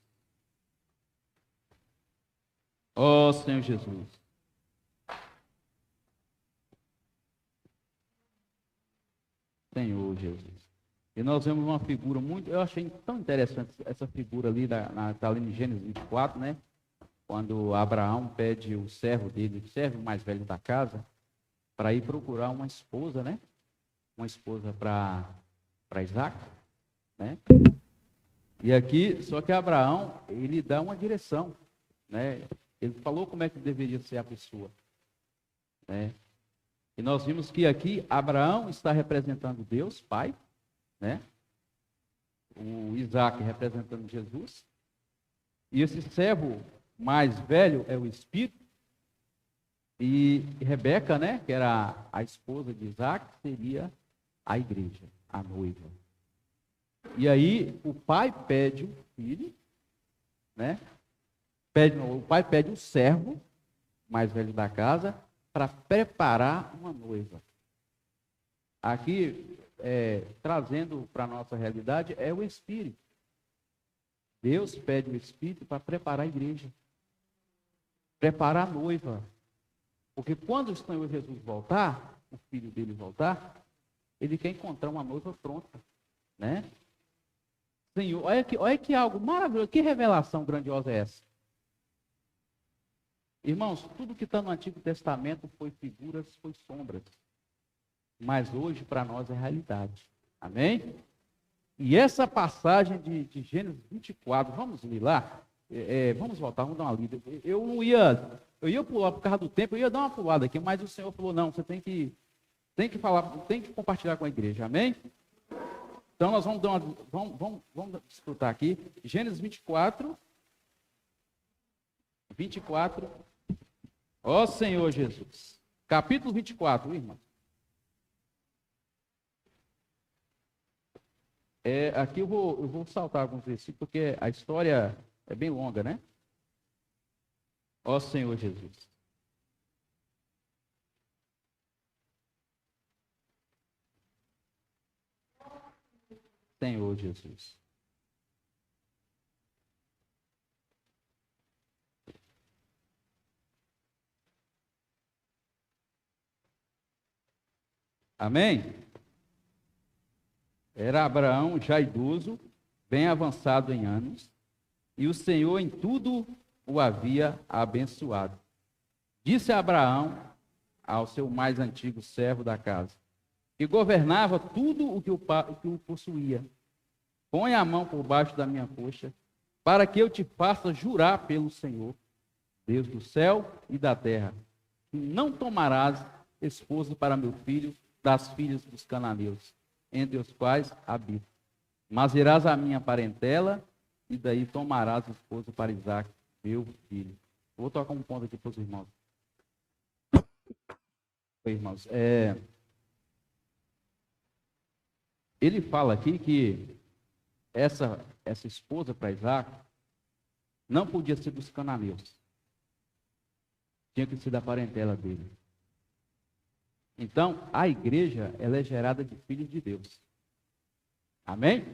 Speaker 3: Ó Senhor Jesus. Senhor Jesus. E nós vemos uma figura eu achei tão interessante essa figura ali, está ali em Gênesis 24, né? Quando Abraão pede o servo dele, o servo mais velho da casa, para ir procurar uma esposa, né? Uma esposa para Isaac, né? E aqui, só que Abraão, ele dá uma direção, né? Ele falou como é que deveria ser a pessoa, né? E nós vimos que aqui Abraão está representando Deus, Pai, né? O Isaac representando Jesus. E esse servo mais velho é o Espírito. E Rebeca, né, que era a esposa de Isaac, seria a igreja, a noiva. E aí o pai pede o filho, né? O pai pede o servo mais velho da casa para preparar uma noiva. Aqui, trazendo para a nossa realidade, é o Espírito. Deus pede o Espírito para preparar a igreja, preparar a noiva. Porque quando o Senhor Jesus voltar, o filho dele voltar, ele quer encontrar uma noiva pronta, né? Senhor, olha que algo maravilhoso, que revelação grandiosa é essa? Irmãos, tudo que está no Antigo Testamento foi figuras, foi sombras. Mas hoje para nós é realidade. Amém? E essa passagem de Gênesis 24, vamos ler lá? Vamos voltar, vamos dar uma lida. Eu ia pular por causa do tempo, eu ia dar uma pulada aqui, mas o Senhor falou, não, você tem que falar, tem que compartilhar com a igreja. Amém? Então nós vamos desfrutar aqui. Gênesis 24. Ó Senhor Jesus. Capítulo 24, irmão. Aqui eu vou saltar alguns versículos, porque a história é bem longa, né? Ó Senhor Jesus. Senhor Jesus. Amém? Era Abraão já idoso, bem avançado em anos, e o Senhor em tudo o havia abençoado. Disse Abraão ao seu mais antigo servo da casa, que governava tudo o que o possuía: põe a mão por baixo da minha coxa, para que eu te faça jurar pelo Senhor, Deus do céu e da terra, que não tomarás esposa para meu filho das filhas dos cananeus, entre os quais habito. Mas irás a minha parentela, e daí tomarás esposa para Isaque, meu filho. Vou tocar um ponto aqui para os irmãos. Oi, irmãos. Ele fala aqui que essa esposa para Isaque não podia ser dos cananeus. Tinha que ser da parentela dele. Então, a igreja, ela é gerada de filhos de Deus. Amém?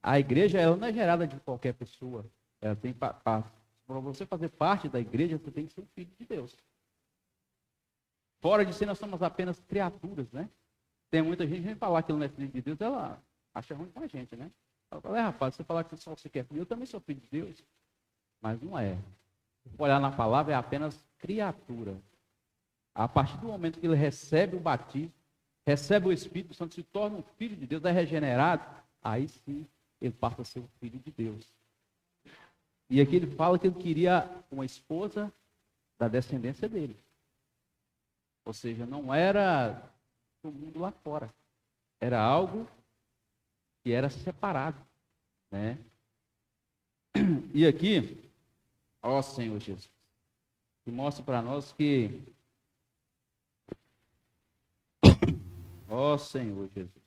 Speaker 3: A igreja, ela não é gerada de qualquer pessoa. Ela tem para você fazer parte da igreja, você tem que ser um filho de Deus. Fora de si, nós somos apenas criaturas, né? Tem muita gente que vem falar que ele não é filho de Deus, ela acha ruim com a gente, né? Ela fala, rapaz, você falar que só você quer filho, eu também sou filho de Deus. Mas não é. Se olhar na palavra, é apenas criatura. A partir do momento que ele recebe o batismo, recebe o Espírito Santo, se torna um filho de Deus, é regenerado, aí sim ele passa a ser um filho de Deus. E aqui ele fala que ele queria uma esposa da descendência dele. Ou seja, não era do mundo lá fora. Era algo que era separado, né? E aqui, ó Senhor Jesus, que mostra para nós que ó Senhor Jesus.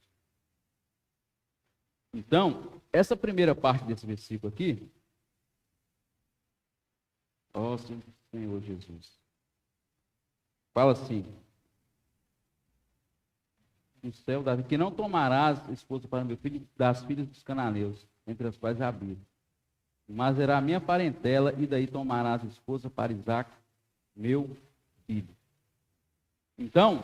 Speaker 3: Então, essa primeira parte desse versículo aqui, ó Senhor Jesus, fala assim: do céu, que não tomarás esposa para meu filho das filhas dos cananeus, entre as quais habito, mas será a minha parentela, e daí tomarás esposa para Isaque, meu filho. Então,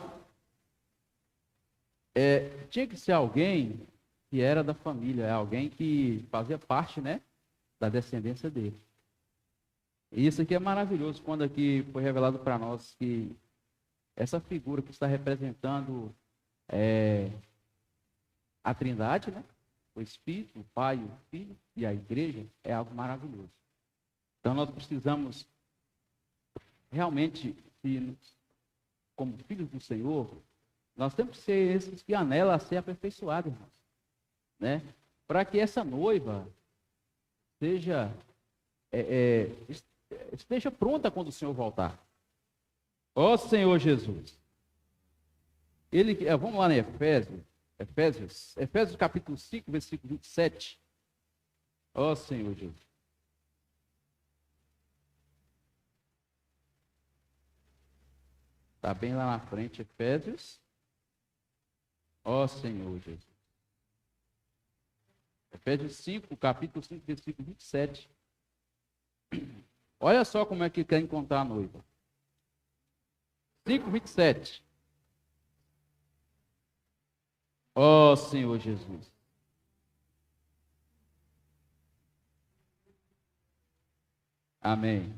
Speaker 3: tinha que ser alguém que era da família, alguém que fazia parte, né, da descendência dele. E isso aqui é maravilhoso, quando aqui foi revelado para nós que essa figura que está representando a Trindade, né, o Espírito, o Pai, o Filho e a Igreja, é algo maravilhoso. Então nós precisamos realmente, como filhos do Senhor, nós temos que ser esses que anelam a ser aperfeiçoados, irmãos, né? Para que essa noiva esteja pronta quando o Senhor voltar. Ó Senhor Jesus. Vamos lá em Efésios capítulo 5, versículo 27. Ó Senhor Jesus. Está bem lá na frente, Efésios. Ó Senhor Jesus. Efésios 5, capítulo 5, versículo 27. Olha só como é que quer encontrar a noiva. 5, 27. Ó Senhor Jesus. Amém.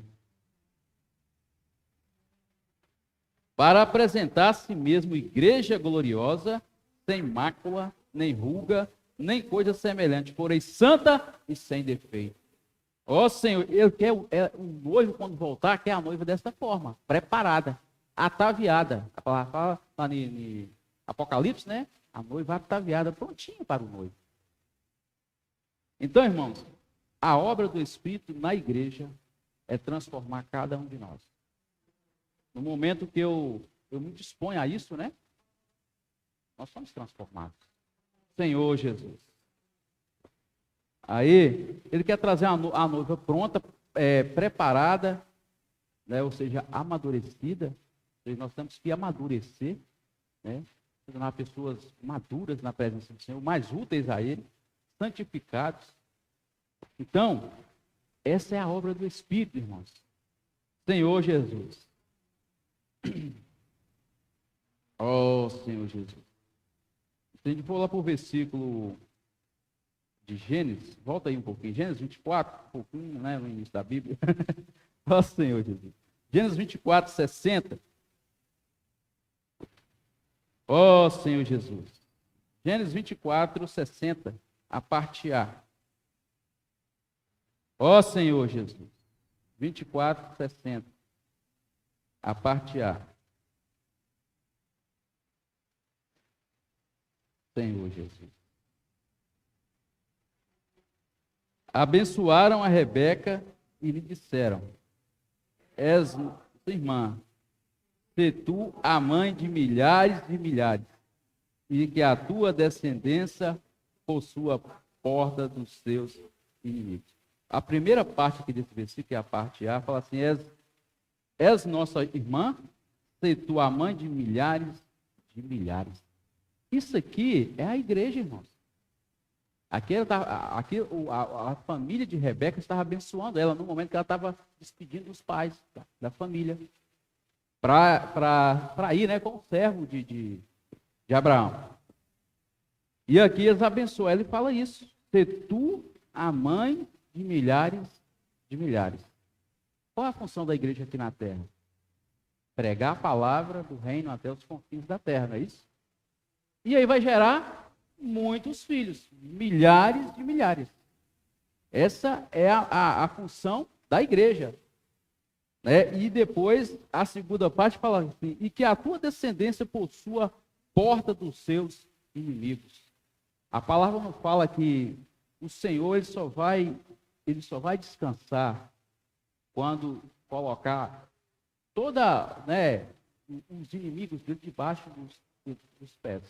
Speaker 3: Para apresentar a si mesmo igreja gloriosa, sem mácula, nem ruga, nem coisa semelhante, porém santa e sem defeito. Ó Senhor, ele quer o noivo, quando voltar, quer a noiva dessa forma, preparada, ataviada. A palavra fala lá em Apocalipse, né? A noiva ataviada, prontinha para o noivo. Então, irmãos, a obra do Espírito na igreja é transformar cada um de nós. No momento que eu me disponho a isso, né? Nós somos transformados. Senhor Jesus. Aí, ele quer trazer a noiva pronta, preparada, né? Ou seja, amadurecida. Ou seja, nós temos que amadurecer, né? Tornar pessoas maduras na presença do Senhor, mais úteis a Ele, santificados. Então, essa é a obra do Espírito, irmãos. Senhor Jesus. Oh, Senhor Jesus. Se a gente for lá para o versículo de Gênesis, volta aí um pouquinho, Gênesis 24, um pouquinho, né, no início da Bíblia. Ó Senhor Jesus. Gênesis 24, 60. Ó Senhor Jesus. Gênesis 24, 60, a parte A. Ó Senhor Jesus. 24, 60, a parte A. Senhor Jesus. Abençoaram a Rebeca e lhe disseram: és irmã, se tu a mãe de milhares, e que a tua descendência possua a porta dos seus inimigos. A primeira parte aqui desse versículo, que é a parte A, fala assim: és nossa irmã, se tu a mãe de milhares. Isso aqui é a igreja, irmãos. Aqui a família de Rebeca estava abençoando ela no momento que ela estava despedindo dos pais, da família, para ir, né, como servo de Abraão. E aqui eles abençoam ela e fala isso: se tu a mãe de milhares. Qual é a função da igreja aqui na terra? Pregar a palavra do reino até os confins da terra, não é isso? E aí vai gerar muitos filhos, milhares de milhares. Essa é a função da igreja. Né? E depois, a segunda parte fala assim: e que a tua descendência possua porta dos seus inimigos. A palavra não fala que o Senhor ele só vai descansar quando colocar os inimigos dele debaixo dos pés.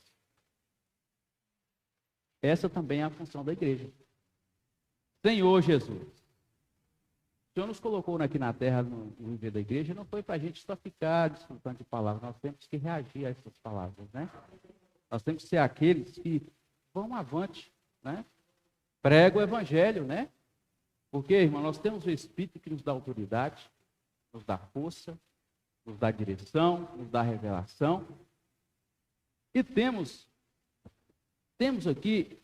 Speaker 3: Essa também é a função da igreja. Senhor Jesus. O Senhor nos colocou aqui na terra, no viver da igreja, não foi para a gente só ficar desfrutando de palavras. Nós temos que reagir a essas palavras, né? Nós temos que ser aqueles que vão avante, né? Prega o evangelho, né? Porque, irmão, nós temos o Espírito que nos dá autoridade, nos dá força, nos dá direção, nos dá revelação. E temos aqui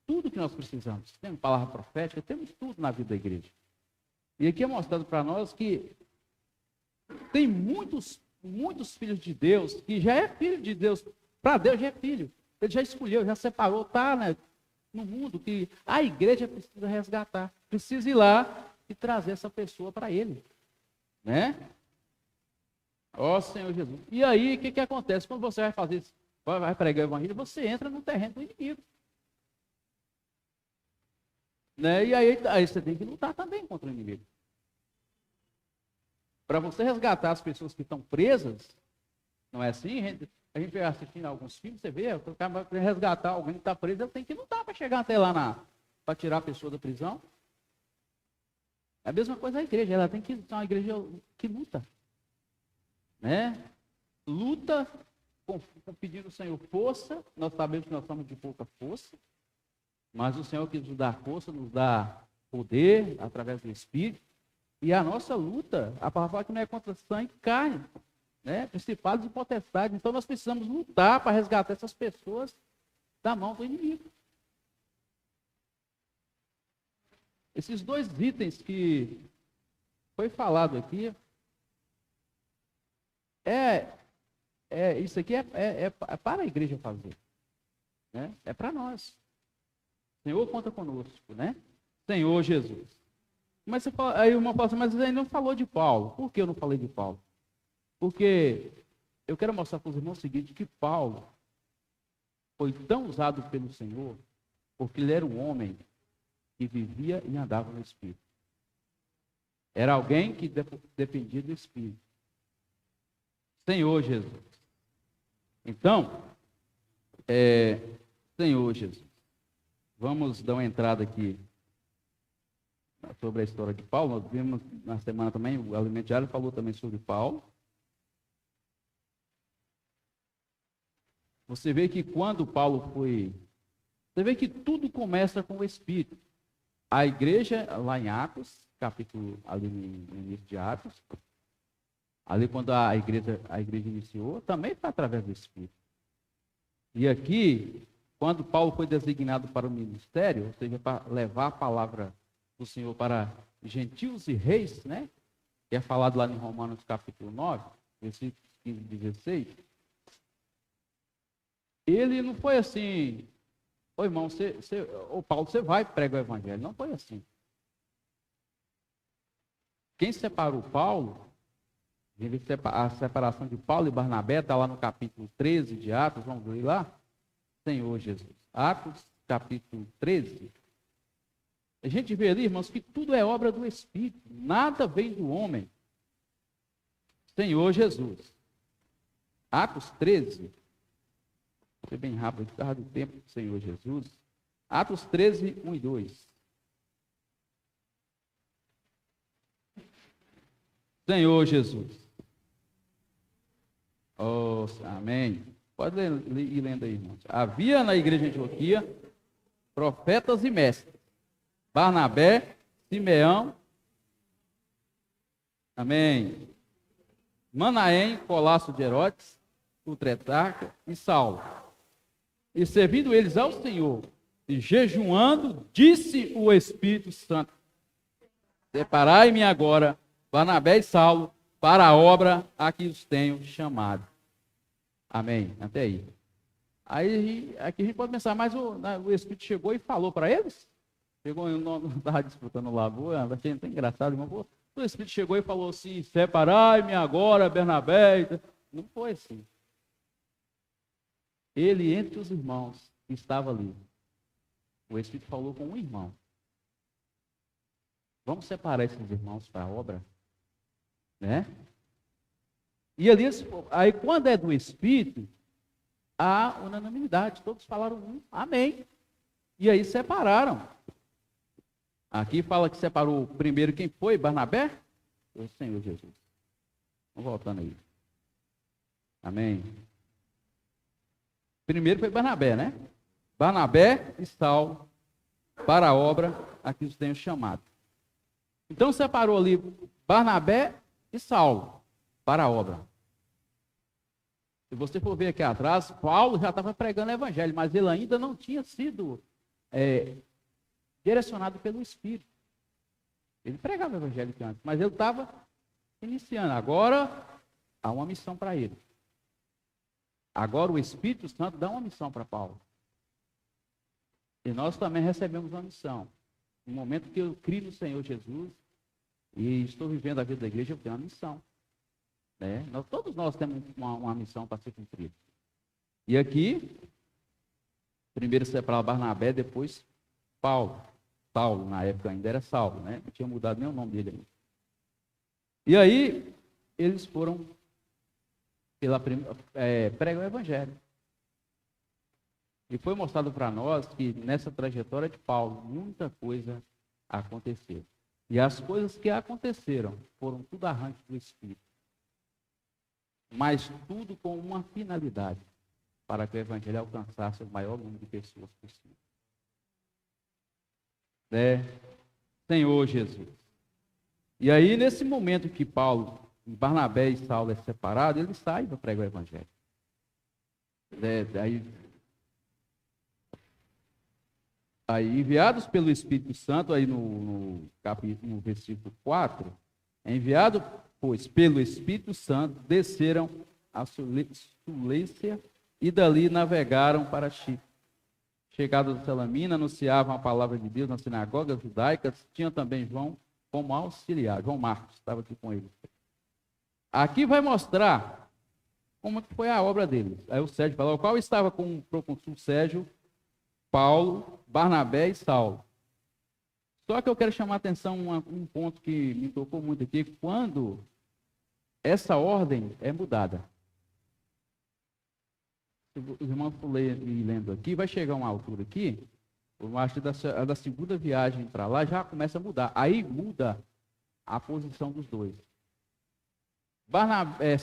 Speaker 3: tudo que nós precisamos. Temos palavra profética, temos tudo na vida da igreja. E aqui é mostrado para nós que tem muitos filhos de Deus, que já é filho de Deus, para Deus já é filho. Ele já escolheu, já separou, está, né, no mundo, que a igreja precisa resgatar. Precisa ir lá e trazer essa pessoa para ele. Né? Ó Senhor Jesus. E aí, o que acontece? Quando você vai fazer isso, vai pregar o evangelho, você entra no terreno do inimigo. Né? E aí você tem que lutar também contra o inimigo. Para você resgatar as pessoas que estão presas, não é assim? A gente vai assistindo alguns filmes, você vê, o cara vai resgatar alguém que está preso, ele tem que lutar para chegar até lá, para tirar a pessoa da prisão. É a mesma coisa a igreja, ela tem que ser uma igreja que luta. né? Luta com pedindo ao Senhor força. Nós sabemos que nós somos de pouca força, mas o Senhor que nos dá força, nos dá poder através do Espírito. E a nossa luta, a palavra fala que não é contra sangue e carne, né? Principados e potestades. Então nós precisamos lutar para resgatar essas pessoas da mão do inimigo. Esses dois itens que foi falado aqui, isso aqui é para a igreja fazer, né? É para nós. O Senhor conta conosco, né? Senhor Jesus. Mas você fala, aí o irmão fala assim, mas ele não falou de Paulo. Por que eu não falei de Paulo? Porque eu quero mostrar para os irmãos o seguinte, que Paulo foi tão usado pelo Senhor, porque ele era um homem que vivia e andava no Espírito. Era alguém que dependia do Espírito. Senhor Jesus. Então, Senhor Jesus. Vamos dar uma entrada aqui sobre a história de Paulo. Nós vimos na semana também, o Alimento Diário falou também sobre Paulo. Você vê que quando Paulo foi... Você vê que tudo começa com o Espírito. A igreja, lá em Atos, capítulo, ali no início de Atos, ali quando a igreja iniciou, também foi através do Espírito. E aqui, quando Paulo foi designado para o ministério, ou seja, para levar a palavra do Senhor para gentios e reis, né? Que é falado lá em Romanos capítulo 9, versículos 15 e 16, ele não foi assim, ô irmão, ô Paulo, você vai pregar o evangelho. Não foi assim. Quem separou Paulo, a separação de Paulo e Barnabé, está lá no capítulo 13 de Atos, vamos ler lá? Senhor Jesus. Atos, capítulo 13. A gente vê ali, irmãos, que tudo é obra do Espírito, nada vem do homem. Senhor Jesus. Atos 13. Vou ser bem rápido, por causa do tempo do Senhor Jesus. Atos 13, 1 e 2. Senhor Jesus. Oh, amém. Pode ir lendo aí, irmãos. Havia na igreja de Antioquia profetas e mestres. Barnabé, Simeão, amém. Manaém, Colasso de Herodes, o Tretarca e Saulo. E servindo eles ao Senhor, e jejuando, disse o Espírito Santo: separai-me agora, Barnabé e Saulo, para a obra a que os tenho chamado. Amém. Até aí. Aí, aqui a gente pode pensar, mas o Espírito chegou e falou para eles? Chegou, eu não estava disputando lavoura, achei tão engraçado, irmão. O Espírito chegou e falou assim: separai-me agora, Barnabé. Não foi assim. Ele, entre os irmãos, estava ali. O Espírito falou com um irmão: vamos separar esses irmãos para a obra? Né? E ali, aí quando é do Espírito, há unanimidade. Todos falaram amém. E aí separaram. Aqui fala que separou primeiro quem foi? Barnabé? O Senhor Jesus. Vamos voltando aí. Amém. Primeiro foi Barnabé, né? Barnabé e Saulo para a obra a que os tenho chamado. Então separou ali Barnabé e Saulo para a obra. Se você for ver aqui atrás, Paulo já estava pregando o evangelho, mas ele ainda não tinha sido direcionado pelo Espírito. Ele pregava o evangelho antes, mas ele estava iniciando. Agora há uma missão para ele. Agora o Espírito Santo dá uma missão para Paulo. E nós também recebemos uma missão. No momento que eu crio no Senhor Jesus e estou vivendo a vida da igreja, eu tenho uma missão. Né? Todos nós temos uma missão para ser cumprida. E aqui, primeiro separar Barnabé, depois Paulo. Saulo, na época ainda era Saulo, né? Não tinha mudado nem o nome dele ainda. E aí, eles foram pregar o evangelho. E foi mostrado para nós que nessa trajetória de Paulo, muita coisa aconteceu. E as coisas que aconteceram foram tudo arranque do Espírito. mas tudo com uma finalidade, para que o evangelho alcançasse o maior número de pessoas possível. Senhor Jesus. E aí, nesse momento que Paulo, Barnabé e Saulo é separado, ele sai para pregar o evangelho. Aí, enviados pelo Espírito Santo, aí no versículo 4, enviado, pois, pelo Espírito Santo, desceram a Sulícia e dali navegaram para Chipre. Chegados a Salamina, anunciavam a palavra de Deus nas sinagogas judaicas, tinha também João como auxiliar, João Marcos, estava aqui com ele. Aqui vai mostrar como foi a obra deles. Aí o Sérgio falou, qual estava com o procônsul Sérgio, Paulo, Barnabé e Saulo. Só que eu quero chamar a atenção um ponto que me tocou muito aqui, quando essa ordem é mudada. Os irmãos lendo aqui, vai chegar uma altura aqui, eu acho da segunda viagem para lá, já começa a mudar. Aí muda a posição dos dois.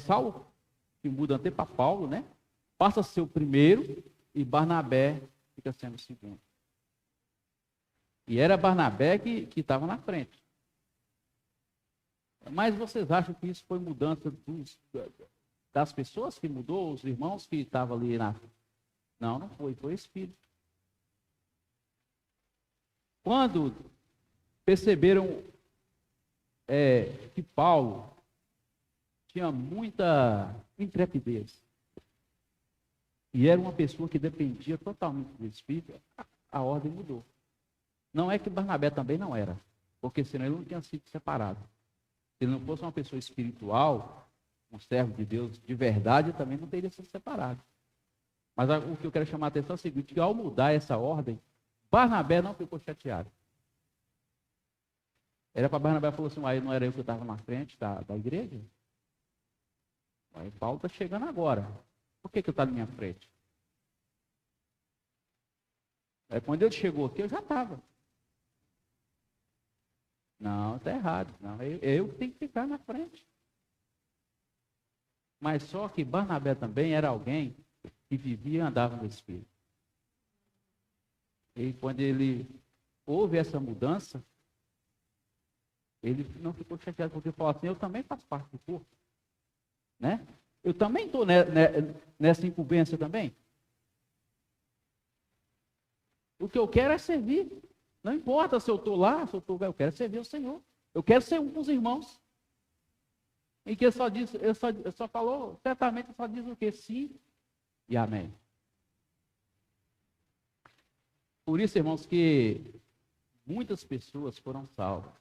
Speaker 3: Saulo, que muda até para Paulo, né? Passa a ser o primeiro e Barnabé fica sendo o segundo. E era Barnabé que estava na frente. Mas vocês acham que isso foi mudança das pessoas que mudou, os irmãos que estavam ali na... Não foi o Espírito. Quando perceberam que Paulo tinha muita intrepidez e era uma pessoa que dependia totalmente do Espírito, a ordem mudou. Não é que Barnabé também não era, porque senão ele não tinha sido separado. Se ele não fosse uma pessoa espiritual, um servo de Deus de verdade, também não teria sido separado. Mas o que eu quero chamar a atenção é o seguinte, que ao mudar essa ordem, Barnabé não ficou chateado. Era para Barnabé falar assim, não era eu que estava na frente da igreja? Aí Paulo está chegando agora. Por que eu estou na minha frente? Quando ele chegou aqui, eu já estava. Não, está errado. Não, eu tenho que ficar na frente. Mas só que Barnabé também era alguém que vivia e andava no Espírito. E quando ele houve essa mudança, ele não ficou chateado, porque falou assim, eu também faço parte do corpo. Né? Eu também estou nessa incumbência também. O que eu quero é servir. Não importa se eu estou lá, eu quero servir o Senhor. Eu quero ser um com os irmãos. E que ele só falou, certamente só diz o quê? Sim e amém. Por isso, irmãos, que muitas pessoas foram salvas.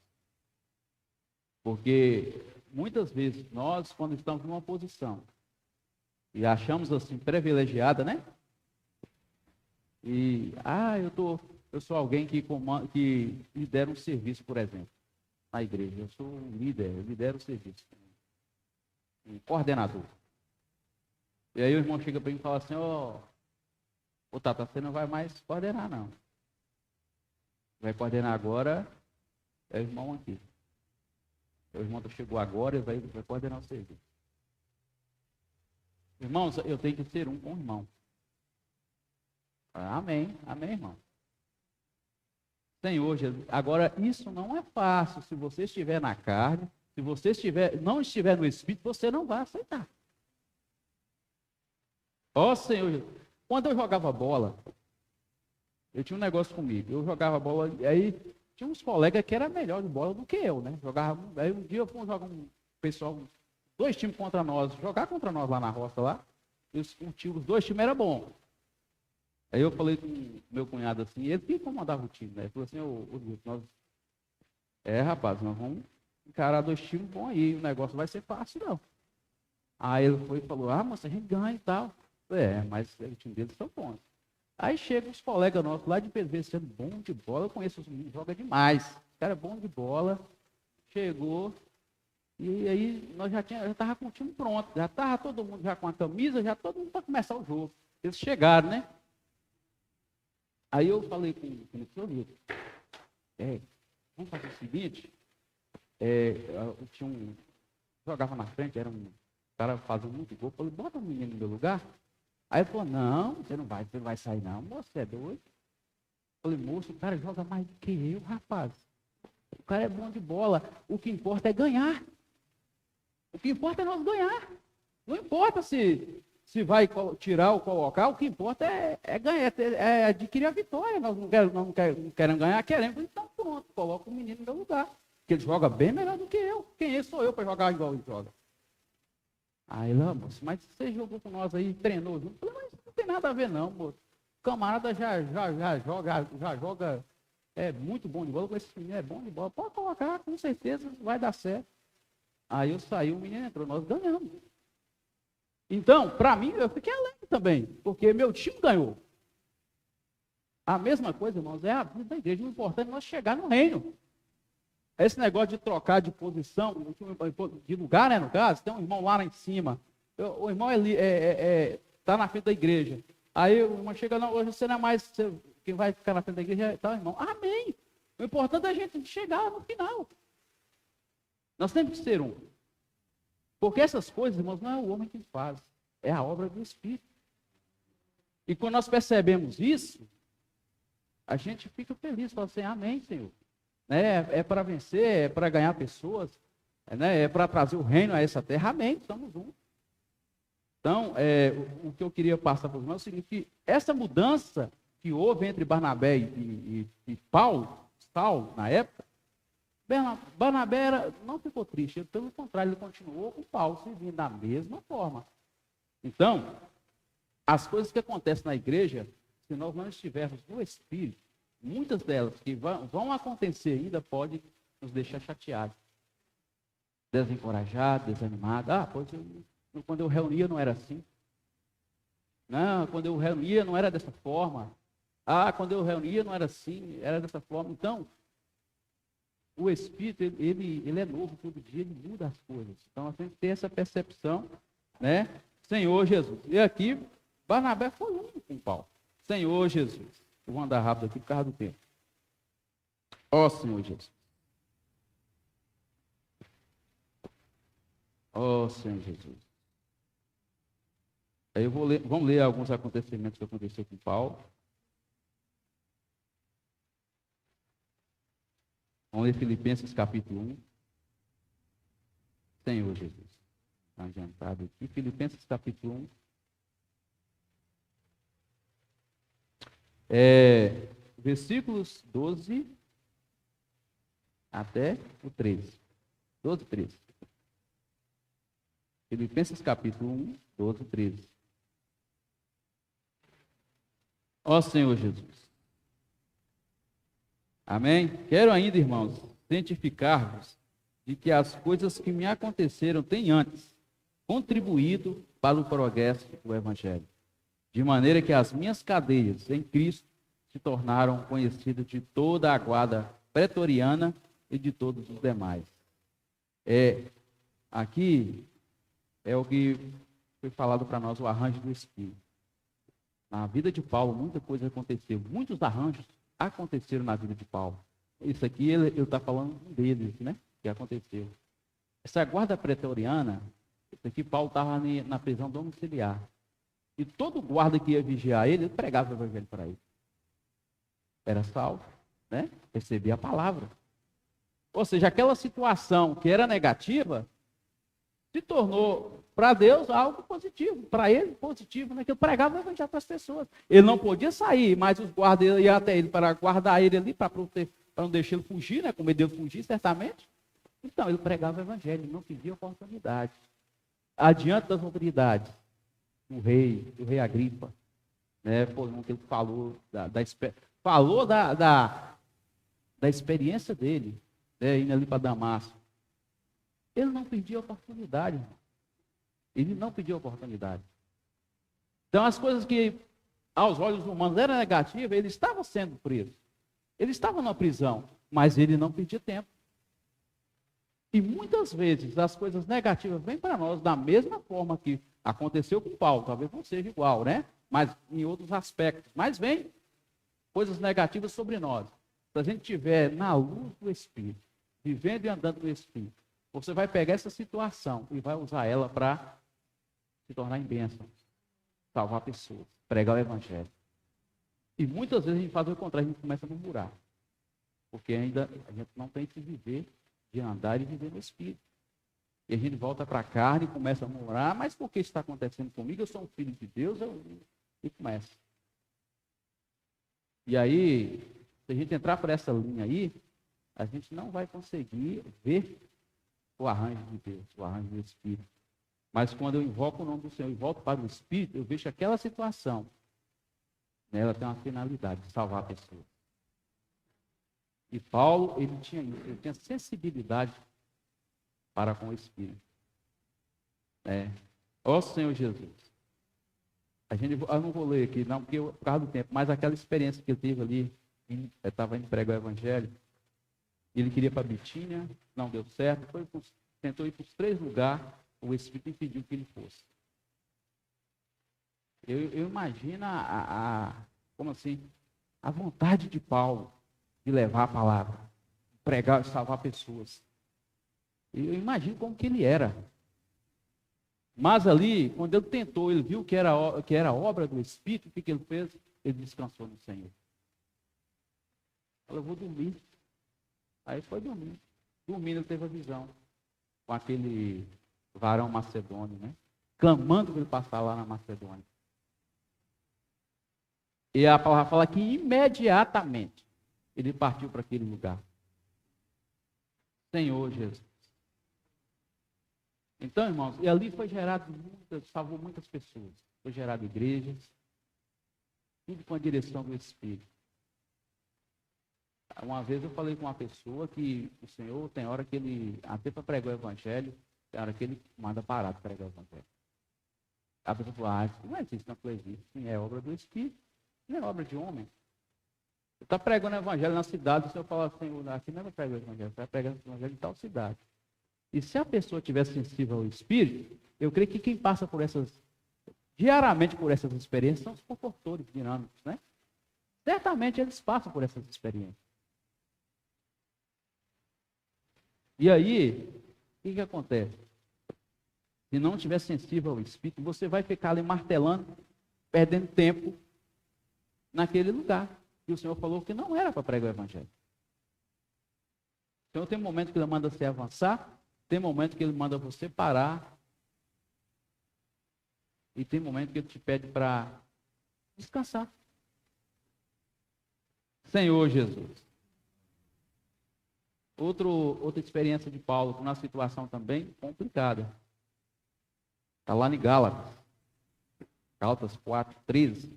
Speaker 3: Porque muitas vezes nós, quando estamos numa posição e achamos assim privilegiada, né? E eu sou alguém que lidera um serviço, por exemplo, na igreja. Eu sou um líder, eu lidero o serviço, um coordenador. E aí o irmão chega para mim e fala assim, ô Tata, você não vai mais coordenar, não. Vai coordenar agora é o irmão aqui. O irmão chegou agora e vai coordenar o serviço. Irmãos, eu tenho que ser um com o irmão. Amém, irmão. Senhor Jesus, agora isso não é fácil. Se você estiver na carne, se você não estiver no Espírito, você não vai aceitar. Senhor Jesus, quando eu jogava bola, eu tinha um negócio comigo. Eu jogava bola, e aí tinha uns colegas que eram melhor de bola do que eu, né? Aí um dia eu fui jogar um pessoal, 2 times contra nós, jogar contra nós lá na roça lá, e os 2 times eram bons. Aí eu falei com o meu cunhado assim, ele que comandava o time, né? Ele falou assim, rapaz, nós vamos encarar 2 times bons aí, o negócio vai ser fácil, não. Aí ele foi e falou, mas a gente ganha e tal. Mas o time deles são bons. Aí chegam os colegas nossos lá de PV, sendo bom de bola, eu conheço os meninos, joga demais. O cara é bom de bola, chegou, e aí nós já estava com o time pronto, já estava todo mundo já com a camisa, já todo mundo para começar o jogo. Eles chegaram, né? Aí eu falei com o senhor Nilton, vamos fazer o seguinte, jogava na frente, era um cara fazendo muito gol. Eu falei, bota o menino no meu lugar. Aí ele falou, não, você não vai sair não, moço, você é doido. Eu falei, moço, o cara joga mais do que eu, rapaz. O cara é bom de bola. O que importa é ganhar. O que importa é nós ganhar. Não importa se vai tirar ou colocar, o que importa é ganhar, é adquirir a vitória. Nós não queremos ganhar, queremos. Então pronto, coloca o menino no meu lugar. Porque ele joga bem melhor do que eu. Quem sou eu para jogar igual ele joga? Aí ele, moço, mas você jogou com nós aí, treinou junto. Eu falei, mas não tem nada a ver não, moço. O camarada já joga, é muito bom de bola. Com esse menino é bom de bola. Pode colocar, com certeza vai dar certo. Aí eu saí, o menino entrou, nós ganhamos. Então, para mim, eu fiquei alegre também, porque meu time ganhou. A mesma coisa, irmãos, é a vida da igreja. O importante é nós chegar no reino. Esse negócio de trocar de posição, de lugar, né, no caso, tem um irmão lá em cima. O irmão está na frente da igreja. Aí o irmão chega, não, hoje você não é mais quem vai ficar na frente da igreja, tá, irmão? Amém. O importante é a gente chegar no final. Nós temos que ser um. Porque essas coisas, irmãos, não é o homem que faz, é a obra do Espírito. E quando nós percebemos isso, a gente fica feliz, fala assim, amém, Senhor. É para vencer, é para ganhar pessoas, é para trazer o reino a essa terra, amém, estamos juntos. Então, o que eu queria passar para os irmãos é o seguinte, que essa mudança que houve entre Barnabé e Paulo, Saulo, na época, Barnabé não ficou triste, pelo contrário, ele continuou com Paulo servindo da mesma forma. Então, as coisas que acontecem na igreja, se nós não estivermos no Espírito, muitas delas que vão acontecer ainda podem nos deixar chateados, desencorajados, desanimados. Quando eu reunia não era assim. Não, quando eu reunia não era dessa forma. Quando eu reunia não era assim, era dessa forma. Então, o Espírito, ele é novo todo dia, ele muda as coisas. Então, nós temos que ter essa percepção, né? Senhor Jesus. E aqui, Barnabé foi um com Paulo. Senhor Jesus. Eu vou andar rápido aqui por causa do tempo. Ó Senhor Jesus. Ó Senhor Jesus. Aí vamos ler alguns acontecimentos que aconteceram com Paulo. Vamos ler Filipenses capítulo 1. Senhor Jesus. Está adiantado aqui. Filipenses capítulo 1. Versículos 12 até o 13. 12 e 13. Filipenses capítulo 1, 12 e 13. Ó Senhor Jesus. Amém? Quero ainda, irmãos, cientificar-vos de que as coisas que me aconteceram têm antes contribuído para o progresso do Evangelho, de maneira que as minhas cadeias em Cristo se tornaram conhecidas de toda a guarda pretoriana e de todos os demais. Aqui é o que foi falado para nós, o arranjo do Espírito. Na vida de Paulo, muita coisa aconteceu. Muitos arranjos aconteceram na vida de Paulo. Isso aqui, ele está falando deles, né? Que aconteceu. Essa guarda pretoriana, isso aqui, Paulo estava na prisão domiciliar. E todo guarda que ia vigiar ele pregava o evangelho para ele. Era salvo, né? Recebia a palavra. Ou seja, aquela situação que era negativa se tornou para Deus algo positivo. Para ele, positivo, né? Que ele pregava o evangelho para as pessoas. Ele não podia sair, mas os guardas iam até ele para guardar ele ali, para não deixar ele fugir, né? Com medo dele fugir, certamente. Então, ele pregava o evangelho, ele não pedia oportunidade. Adiante das autoridades, do rei Agripa, né? Foi um que ele falou da experiência dele, né? Indo ali para Damasco. Ele não pedia oportunidade, irmão. Ele não pediu oportunidade. Então, as coisas que aos olhos humanos eram negativas, ele estava sendo preso. Ele estava na prisão, mas ele não pedia tempo. E muitas vezes as coisas negativas vêm para nós da mesma forma que aconteceu com Paulo. Talvez não seja igual, né? Mas em outros aspectos. Mas vem coisas negativas sobre nós. Se a gente estiver na luz do Espírito, vivendo e andando no Espírito, você vai pegar essa situação e vai usar ela para se tornar em bênção, salvar pessoas, pregar o evangelho. E muitas vezes a gente faz o contrário, a gente começa a murmurar. Porque ainda a gente não tem que viver, de andar e viver no Espírito. E a gente volta para a carne e começa a murmurar, mas por que isso está acontecendo comigo? Eu sou um filho de Deus, e começa. E aí, se a gente entrar por essa linha aí, a gente não vai conseguir ver o arranjo de Deus, o arranjo do Espírito. Mas quando eu invoco o nome do Senhor e volto para o Espírito, eu vejo aquela situação, né, ela tem uma finalidade de salvar a pessoa. E Paulo, ele tinha sensibilidade para com o Espírito. Ó Senhor Jesus. Eu não vou ler aqui, não, porque por causa do tempo, mas aquela experiência que ele teve ali, ele estava indo pregar o Evangelho, ele queria ir para Bitínia, não deu certo, tentou ir para os 3 lugares, o Espírito impediu que ele fosse. Eu imagino como assim, a vontade de Paulo de levar a palavra, pregar e salvar pessoas. Eu imagino como que ele era. Mas ali, quando ele tentou, ele viu que era obra do Espírito, o que ele fez? Ele descansou no Senhor. Falou, eu vou dormir. Aí foi dormir. Dormindo ele teve a visão com aquele varão macedônio, né? Clamando para ele passar lá na Macedônia. E a palavra fala que imediatamente ele partiu para aquele lugar. Senhor Jesus. Então, irmãos, e ali foi gerado salvou muitas pessoas. Foi gerado igrejas, tudo com a direção do Espírito. Uma vez eu falei com uma pessoa que o Senhor tem hora que ele, até para pregar o Evangelho, tem hora que ele manda parar de pregar o Evangelho. A pessoa falou, isso não existe na poesia, sim, é obra do Espírito, não é obra de homem. Você está pregando o Evangelho na cidade, o Senhor fala, Senhor, aqui não é para pregar o Evangelho, você vai pregar o Evangelho em tal cidade. E se a pessoa estiver sensível ao Espírito, eu creio que quem passa diariamente por essas experiências, são os comportores dinâmicos, né? Certamente eles passam por essas experiências. E aí, o que acontece? Se não estiver sensível ao Espírito, você vai ficar ali martelando, perdendo tempo naquele lugar. E o Senhor falou que não era para pregar o Evangelho. Então tem um momento que ele manda você avançar, tem momento que ele manda você parar. E tem momento que ele te pede para descansar. Senhor Jesus. Outra experiência de Paulo, com uma situação também complicada. Está lá em Gálatas. Gálatas 4:13.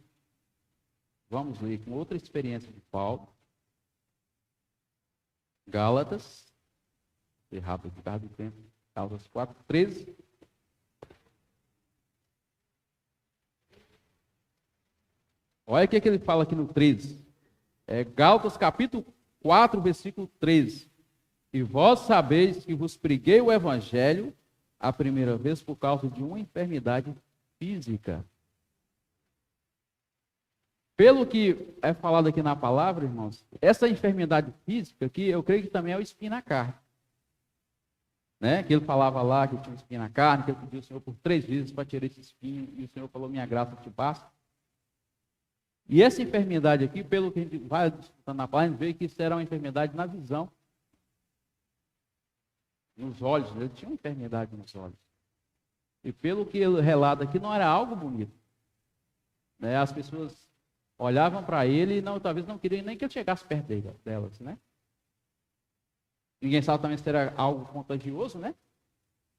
Speaker 3: Vamos ler com outra experiência de Paulo. Gálatas. Rápido, por causa do tempo. Gálatas 4:13. Olha o que ele fala aqui no 13. Gálatas capítulo 4, versículo 13. E vós sabeis que vos preguei o Evangelho a primeira vez por causa de uma enfermidade física. Pelo que é falado aqui na palavra, irmãos, essa enfermidade física aqui, eu creio que também é o espinho na carne. Né? Que ele falava lá que tinha um espinho na carne, que ele pediu ao Senhor por 3 vezes para tirar esse espinho, e o Senhor falou, minha graça te basta. E essa enfermidade aqui, pelo que a gente vai discutindo na palavra, a gente vê que isso era uma enfermidade na visão. Nos olhos, ele tinha uma enfermidade nos olhos. E pelo que ele relata aqui, não era algo bonito. Né? As pessoas olhavam para ele e talvez não queriam nem que ele chegasse perto delas, né? Ninguém sabe também se era algo contagioso, né?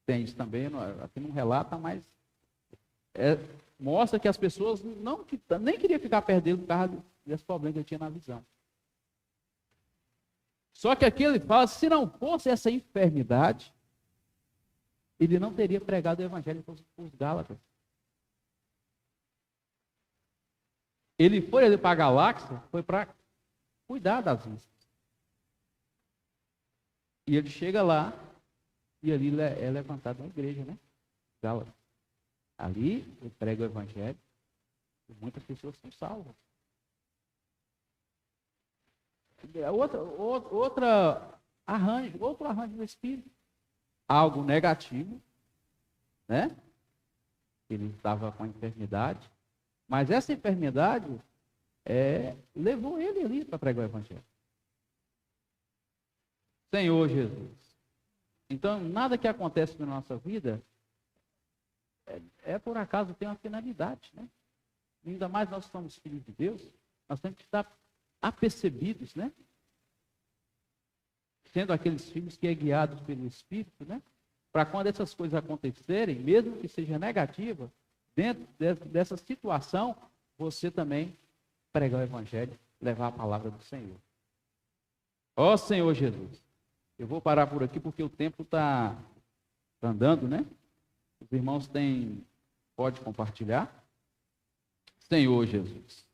Speaker 3: Tem isso também, aqui não relata, mas mostra que as pessoas nem queriam ficar perto dele por causa desse problema que ele tinha na visão. Só que aqui ele fala, se não fosse essa enfermidade, ele não teria pregado o Evangelho para os Gálatas. Ele foi ali para a galáxia, foi para cuidar das vistas. E ele chega lá, e ali é levantado na igreja, né? Gálatas. Ali, ele prega o Evangelho, e muitas pessoas são salvas. Outro arranjo do Espírito. Algo negativo, né? Ele estava com a enfermidade, mas essa enfermidade levou ele ali para pregar o evangelho. Senhor Jesus. Então, nada que acontece na nossa vida por acaso, tem uma finalidade, né? E ainda mais nós somos filhos de Deus, nós temos que estar apercebidos, né? Sendo aqueles filhos que é guiados pelo Espírito, né? Para quando essas coisas acontecerem, mesmo que seja negativa, dentro dessa situação, você também pregar o Evangelho, levar a palavra do Senhor. Ó Senhor Jesus, eu vou parar por aqui porque o tempo está andando, né? Os irmãos pode compartilhar. Senhor Jesus.